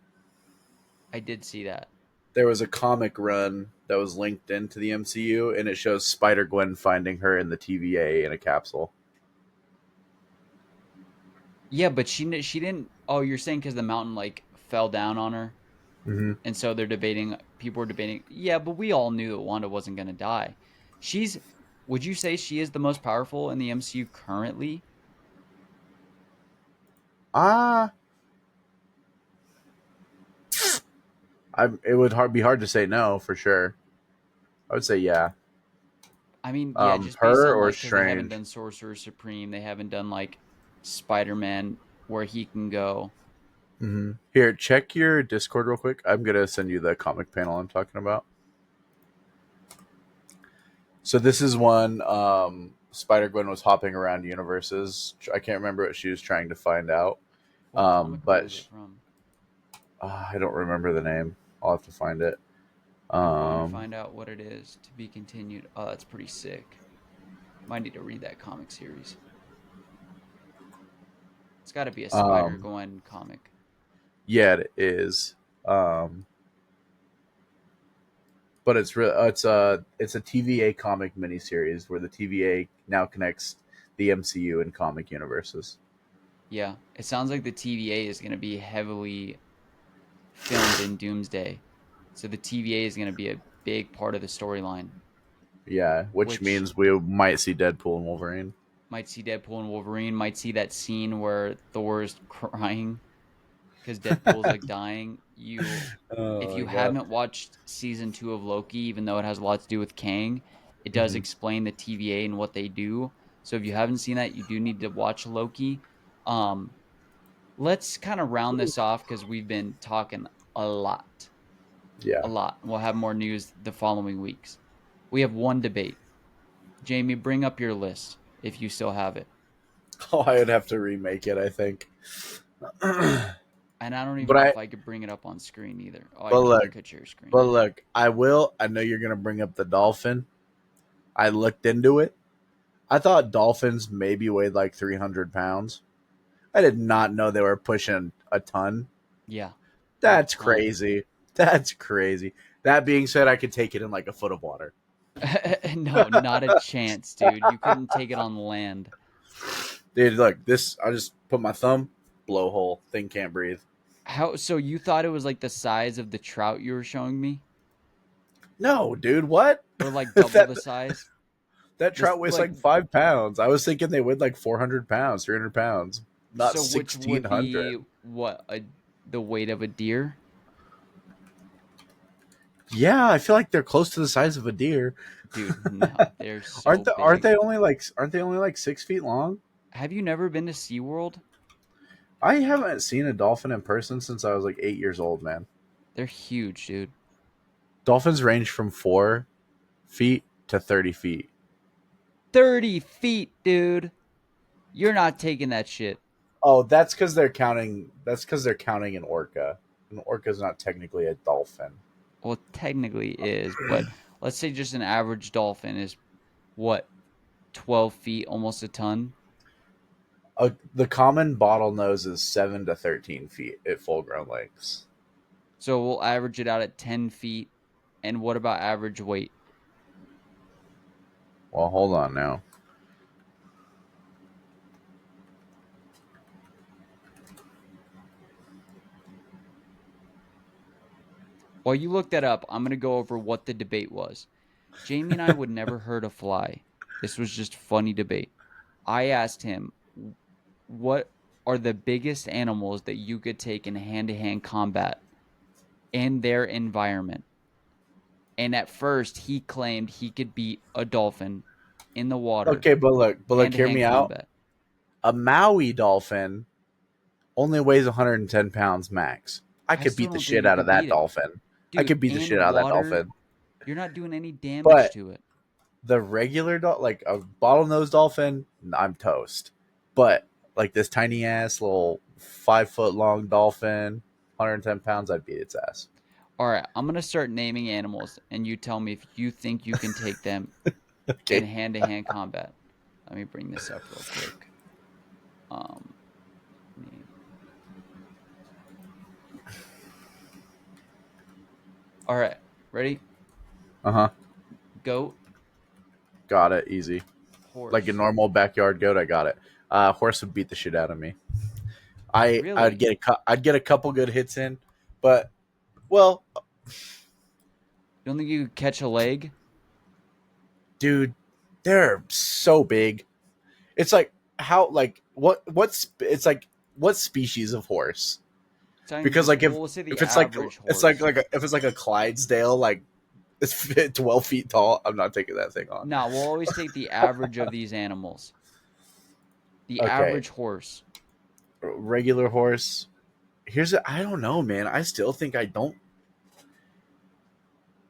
I did see that. There was a comic run that was linked into the MCU, and it shows Spider Gwen finding her in the TVA in a capsule. Yeah, but she didn't. Oh, you're saying because the mountain like fell down on her, Mm-hmm. and so they're debating. People were debating. Yeah, but we all knew that Wanda wasn't gonna die. She's. Would you say she is the most powerful in the MCU currently? Ah, it would be hard to say no for sure. I would say yeah. I mean, yeah, just based Her on or like because they haven't Strange. done Sorcerer Supreme, they haven't done like Spider Man where he can go. Mm-hmm. Here, check your Discord real quick. I'm gonna send you the comic panel I'm talking about. So this is one Spider Gwen was hopping around universes. I can't remember what she was trying to find out, What comic book but was it from? I don't remember the name. I'll have to find it. I'm going to Um, find out what it is to be continued. Oh, that's pretty sick. Might need to read that comic series. It's got to be a Spider um, Gwen comic. yeah, it is. Um, but it's a TVA comic miniseries where the TVA now connects the MCU and comic universes. Yeah, it sounds like the TVA is going to be heavily filmed in Doomsday. So the TVA is going to be a big part of the storyline, Yeah, which which means we might see Deadpool and Wolverine. might see Deadpool and Wolverine, might see that scene where Thor's crying because Deadpool's like dying. If Oh my you god. haven't watched season 2 of Loki, even though it has a lot to do with Kang, it does Hmm. explain the TVA and what they do. So if you haven't seen that, you do need to watch Loki. Um, let's kind of round this off because we've been talking a lot, Yeah. a lot. We'll have more news the following weeks. We have one debate. Jamie, bring up your list if you still have it. Oh, I would have to remake it, I think. And I don't even but know I if I could bring it up on screen either. Oh, but I look, could share screen. but look, I will. I know you're gonna bring up the dolphin. I looked into it. I thought dolphins maybe weighed like 300 pounds. I did not know they were pushing a ton. Yeah, a That's ton. crazy. That's crazy. That being said, I could take it in like a foot of water. No, not a chance, dude. You couldn't take it on land. Dude, look, this, I just put my thumb, blowhole, thing can't breathe. How so you thought it was like the size of the trout you were showing me? No, dude, what? Or like double that the size? that This trout weighs like like 5 pounds. I was thinking they weighed like 400 pounds, 300 pounds, not so which would be 1,600. what the weight of a deer? Yeah, I feel like they're close to the size of a deer. Dude, no, they're so Aren't big. they only like 6 feet long? Have you never been to SeaWorld? I haven't seen a dolphin in person since I was like 8 years old, man. They're huge, dude. Dolphins range from 4 feet to 30 feet. 30 feet, dude. You're not taking that shit. Oh, that's because they're counting. That's because they're counting an orca. An orca is not technically a dolphin. Well, technically is, but let's say just an average dolphin is what, 12 feet, almost a ton. The common bottlenose is 7 to 13 feet at full-grown lengths. So we'll average it out at 10 feet. And what about average weight? Well, hold on now. While you look that up, I'm going to go over what the debate was. Jamie and I would never hurt a fly. This was just funny debate. I asked him, what are the biggest animals that you could take in hand to hand combat in their environment? And at first, he claimed he could beat a dolphin in the water, Okay, but look, hand to hear hand me out. combat. A Maui dolphin only weighs 110 pounds max. I I could still beat the don't think shit you out of could that beat him. dolphin. I Dude, could beat the shit and out of that water, dolphin. you're not doing any damage But to it. the regular like a bottlenose dolphin, I'm toast. But like this tiny ass little 5 foot long dolphin, 110 pounds, I'd beat its ass. All right, I'm gonna start naming animals, and you tell me if you think you can take them in Okay. hand-to-hand combat. Let me bring this up real quick. Um, name. All right, ready? Uh huh. Goat, Got it. Easy. Like a horse. normal backyard goat, I got it. Horse would beat the shit out of me. I'd Really? get I'd get a couple good hits in, but well, You don't think you could catch a leg? dude, they're so big. It's like how like it's like what species of horse? It's not even Because just. like Well, we'll say the if it's like average it's like horse. if it's like a Clydesdale like it's 12 feet tall, I'm not taking that thing on. No, we'll always take the average of these animals. The Okay, average horse. regular horse. I don't know, man. I still think I don't.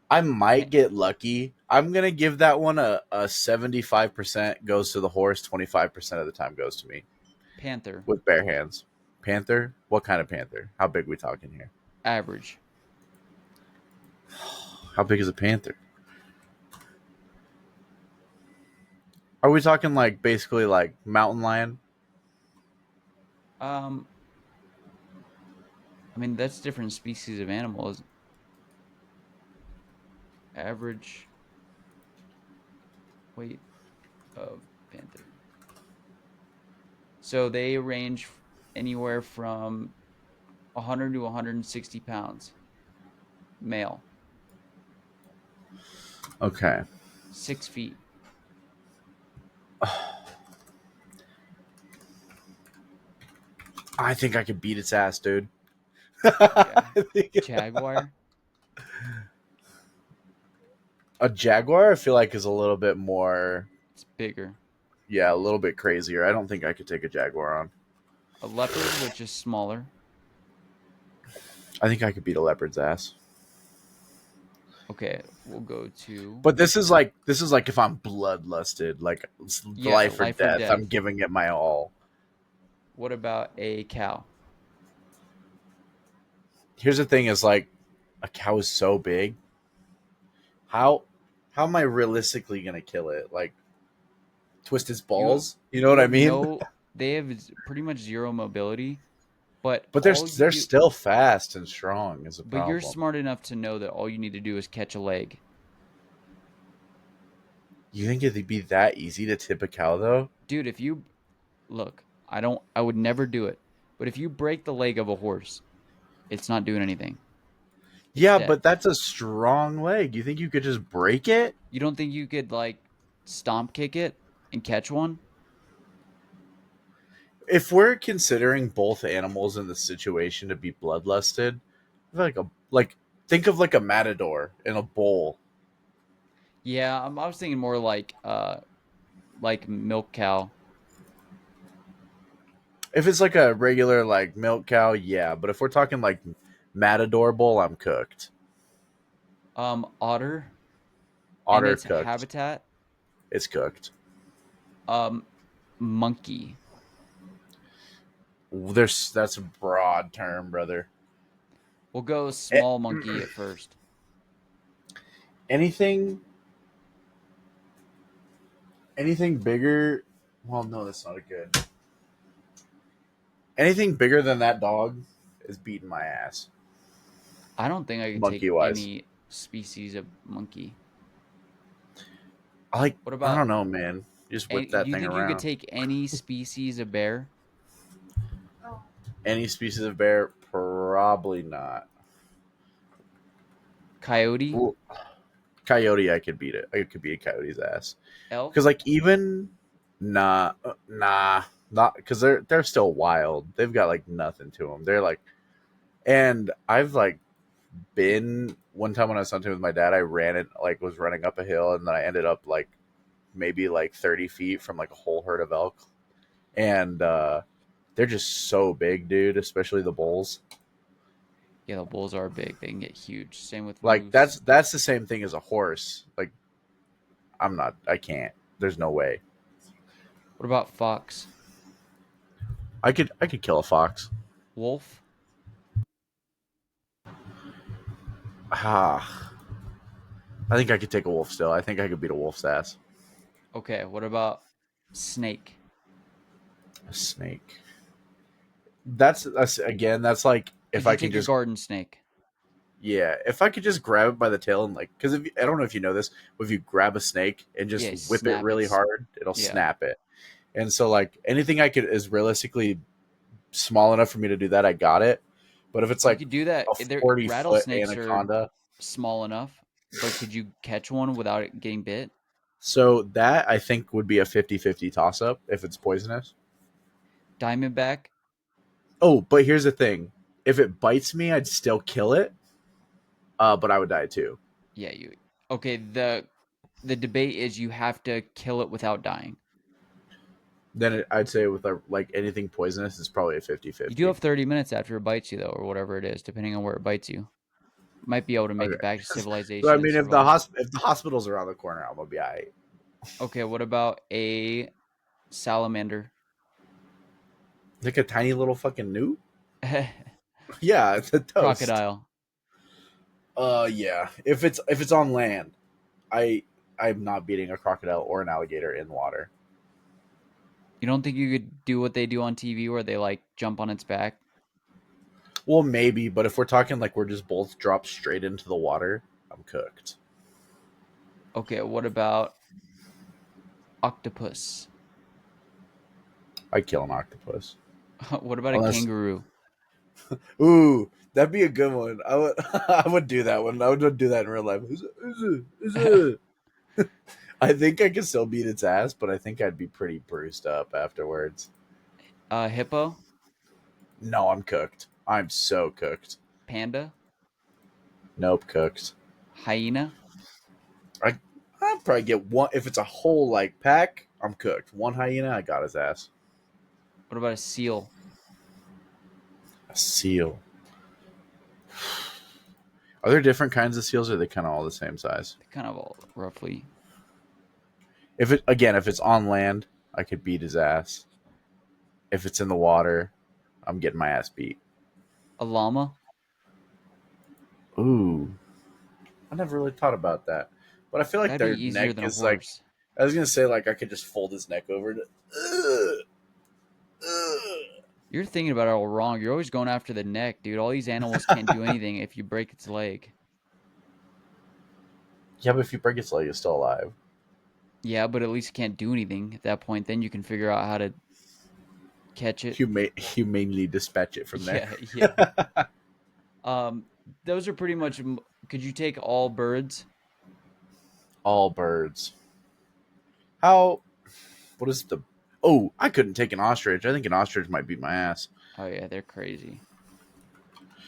I might Pa- get lucky. I'm gonna give that one a 75% goes to the horse, 25% of the time goes to me Panther. with bare hands. Panther? What kind of panther? How big we talking here? Average. How big is a panther? Are we talking like basically like mountain lion? Um, I mean that's different species of animals. Average weight of panther. So they range anywhere from 100 to 160 pounds. Male. Okay. 6 feet. I think I could beat its ass, dude. Okay. I think Jaguar. a jaguar, I feel like, is a little bit more, It's bigger. yeah, a little bit crazier. I don't think I could take a jaguar on. A leopard, which is smaller. I think I could beat a leopard's ass. Okay, we'll go to, But this is like if I'm bloodlusted, like it's yeah, life or life or death. I'm death. giving it my all. What about a cow? Here's the thing: is like a cow is so big. How how am I realistically gonna kill it? Like twist its You balls? You know you what I have mean? no they have pretty much zero mobility, but But they're all you they're do still fast and strong. Is a but you're problem. smart enough to know that all you need to do is catch a leg. You think it'd be that easy to tip a cow though? Dude, if you look, I would never do it. But if you break the leg of a horse, it's not doing anything. It's Yeah, dead. but that's a strong leg. You think you could just break it? You don't think you could like stomp kick it and catch one? If we're considering both animals in the situation to be bloodlusted, I feel like think of like a matador in a bowl. Yeah, I was thinking more like milk cow. If it's like a regular like milk cow, yeah. But if we're talking like matador bowl, I'm cooked. Otter in Otter its cooked. habitat. It's cooked. Um, monkey. There's that's a broad term, brother. We'll go A- small monkey at first. anything anything bigger? Well, no, that's not a good. Anything bigger than that dog is beating my ass. I don't think I could Monkey take wise, any species of monkey. What I about? don't know, man. Just whip Do that you thing think you could around. take any species of bear? Any species of bear? Probably not. Coyote? Well, coyote, I could beat it. I could beat a coyote's ass. Because Elk? like even nah, not because they're still wild. They've got like nothing to them. They're like, and I've like been one time when I was hunting with my dad. I ran it like was running up a hill, and then I ended up like maybe like 30 feet from like a whole herd of elk, and They're just so big, dude. Especially the bulls. Yeah, the bulls are big. They can get huge. Same with Like moose. that's the same thing as a horse. Like I'm not. I can't. There's no way. What about fox? I could kill a fox. Wolf? Ah, I think I could take a wolf still. I think I could beat a wolf's ass. Okay, what about snake? A snake. That's again. That's like Could if you I can take a just garden snake? yeah. If I could just grab it by the tail and like because I don't know if you know this, but if you grab a snake and just Yeah, whip it snap really it. hard, it'll Yeah. snap it. And so like anything I could is realistically small enough for me to do that, I got it. But if it's You like could do that. a There 40-foot rattlesnakes are anaconda, small enough, but could you catch one without it getting bit? so that I think would be a 50-50 toss up if it's poisonous. Diamondback? Oh, but here's the thing. If it bites me, I'd still kill it, but I would die too. Yeah, you. Okay, the debate is you have to kill it without dying. I'd say with like anything poisonous, it's probably a You do 50-50. have 30 minutes after it bites you, though, or whatever it is, depending on where it bites you. Might be able to make Okay. it back to So I civilization and mean, survive. if the hospital's around the corner, I'm gonna be alright. Okay, what about a salamander? Like a tiny little fucking newt. Yeah, it's a toast. Crocodile. Yeah. If it's on land, I I'm not beating a crocodile or an alligator in water. You don't think you could do what they do on TV where they like jump on its back? Well, maybe, but if we're talking like we're just both dropped straight into the water, I'm cooked. Okay, what about octopus? I'd kill an octopus. What about a Unless, kangaroo? ooh, that'd be a good one. I would, I would do that one. I would do that in real life. I think I could still beat its ass, but I think I'd be pretty bruised up afterwards. Hippo? No, I'm cooked. I'm so cooked. Panda? Nope, cooked. Hyena? I, I'd probably get one if it's a whole like pack. I'm cooked. One hyena, I got his ass. What about a seal? A seal. Are there different kinds of seals? Or are they kind of all the same size? They're kind of all roughly. If it's on land, I could beat his ass. If it's in the water, I'm getting my ass beat. A llama? Ooh, I never really thought about that, but I feel like That'd be their easier neck than a is like. horse. I was gonna say like I could just fold his neck over. Ugh, ugh. You're thinking about it all wrong. You're always going after the neck, dude. All these animals can't do anything if you break its leg. Yeah, but if you break its leg, it's still alive. Yeah, but at least it can't do anything at that point. Then you can figure out how to catch it. Humanely dispatch it from there. Yeah, yeah. Um, those are pretty much. Could you take all birds? All birds. How? What is the? Oh, I couldn't take an ostrich. I think an ostrich might beat my ass. Oh yeah, they're crazy.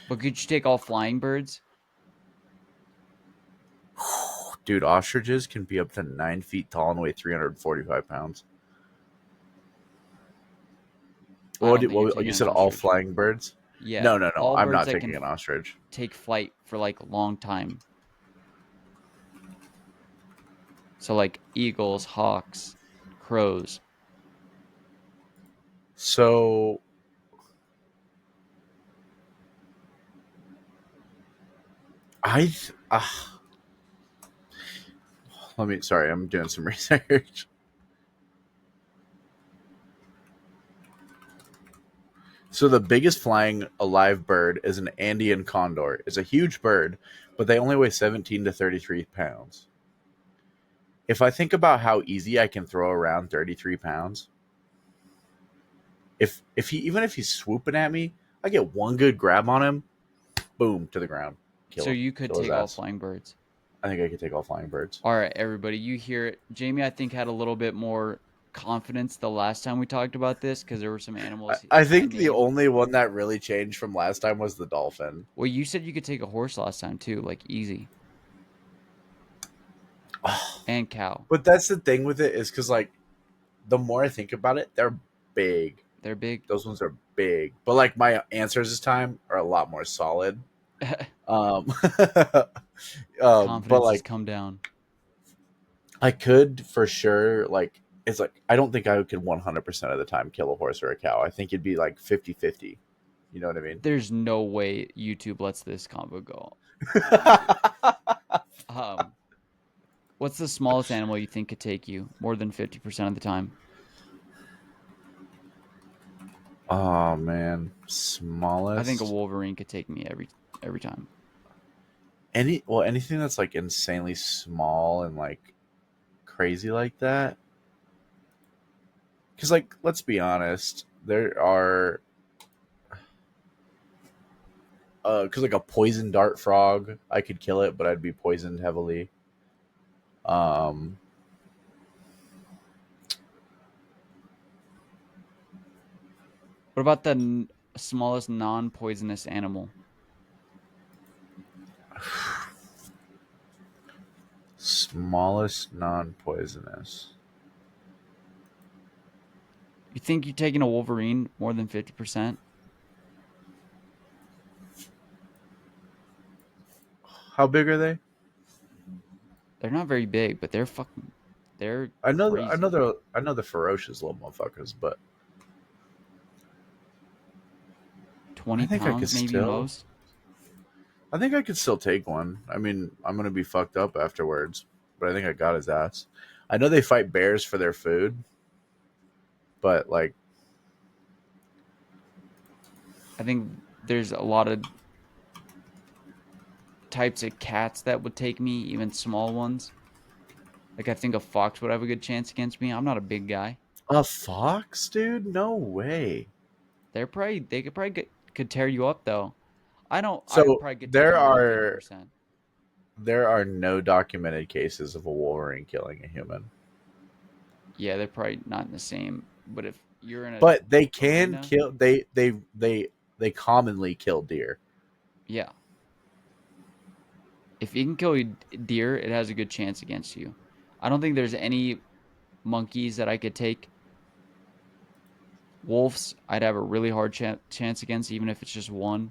But could you take all flying birds? Dude, ostriches can be up to 9 feet tall and weigh 345 pounds. I don't think you're What taking you an said? All ostrich. flying birds? Yeah, No, no, no. all I'm birds not that can taking an ostrich. take flight for like a long time. So like eagles, hawks, crows. So I, let me. Sorry, I'm doing some research. So the biggest flying alive bird is an Andean condor. It's a huge bird, but they only weigh 17 to 33 pounds. If I think about how easy I can throw around 33 pounds, if he's swooping at me, I get one good grab on him, boom, to the ground, So kill him, you could kill his take all ass. flying birds. I think I could take all flying birds. All right, everybody, you hear it. Jamie, I think, had a little bit more confidence the last time we talked about this because there were some animals I I think the named. only one that really changed from last time was the dolphin. Well, you said you could take a horse last time too, like easy, and cow. But that's the thing with it is because like the more I think about it, they're big. They're big. Those ones are big. But like my answers this time are a lot more solid. Um, but Confidence has like come down. I could for sure like it's like I don't think I could 100% of the time kill a horse or a cow. I think it'd be like 50-50. You know what I mean? There's no way YouTube lets this combo go. Um, what's the smallest animal you think could take you more than 50% of the time? Oh man, I think a smallest wolverine could take me every time. anything that's like insanely small and like crazy like that. Because like let's be honest, there are because like a poison dart frog, I could kill it, but I'd be poisoned heavily. Um, What about the smallest non-poisonous animal? smallest non-poisonous. You think you're taking a wolverine more than 50%? How big are they? They're not very big, but they're crazy. I know the ferocious little motherfuckers, but 20 I think I could pounds maybe still. most. I think I could still take one. I mean, I'm gonna be fucked up afterwards, but I think I got his ass. I know they fight bears for their food, but like, I think there's a lot of types of cats that would take me, even small ones. Like I think a fox would have a good chance against me. I'm not a big guy. a fox, dude? No way. They could probably could tear you up though. I So probably could take you more than 50%. there are no documented cases of a wolverine killing a human, Yeah, they're probably not in the same. But if you're in a but they can arena, kill. They commonly kill deer. yeah. If you can kill a deer, it has a good chance against you. I don't think there's any monkeys that I could take. Wolves, I'd have a really hard chance against, even if it's just one.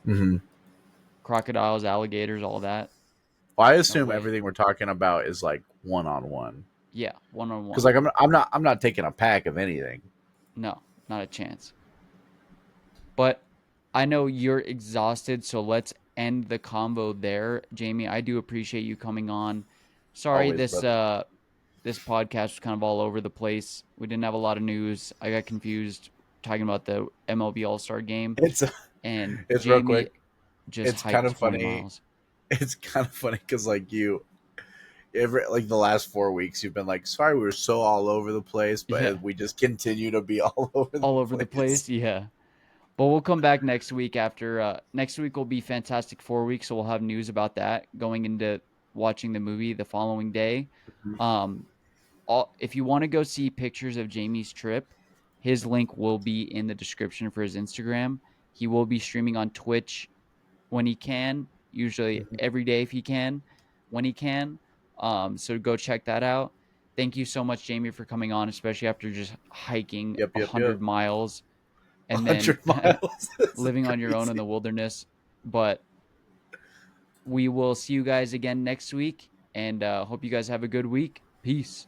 Mm-hmm. Crocodiles, alligators, all that. Well, I No assume way. everything we're talking about is like one on one. Yeah, one on Because one. like I'm not taking a pack of anything. No, not a chance. But I know you're exhausted, so let's end the combo there. Jamie, I do appreciate you coming on. Sorry Always, brother. this podcast was kind of all over the place. We didn't have a lot of news. I got confused talking about the MLB All-Star game, It's and it's real Jamie quick. just It's kind hiked of 20 funny. miles. It's kind of funny because like every like the last 4 weeks, you've been like, sorry, we were so all over the place, Yeah, but we just continue to be all over the all over the place. place. Yeah. But we'll come back next week after next week will be Fantastic 4 weeks, so we'll have news about that going into watching the movie the following day. Um if you want to go see pictures of Jamie's trip, his link will be in the description for his Instagram. He will be streaming on Twitch when he can, usually Mhm. every day if he can, when he can. So go check that out. Thank you so much, Jamie, for coming on, especially after just hiking Yep, yep, yep. 100 miles and then 100 miles. That's living on your own in crazy. the wilderness. But we will see you guys again next week and hope you guys have a good week. Peace.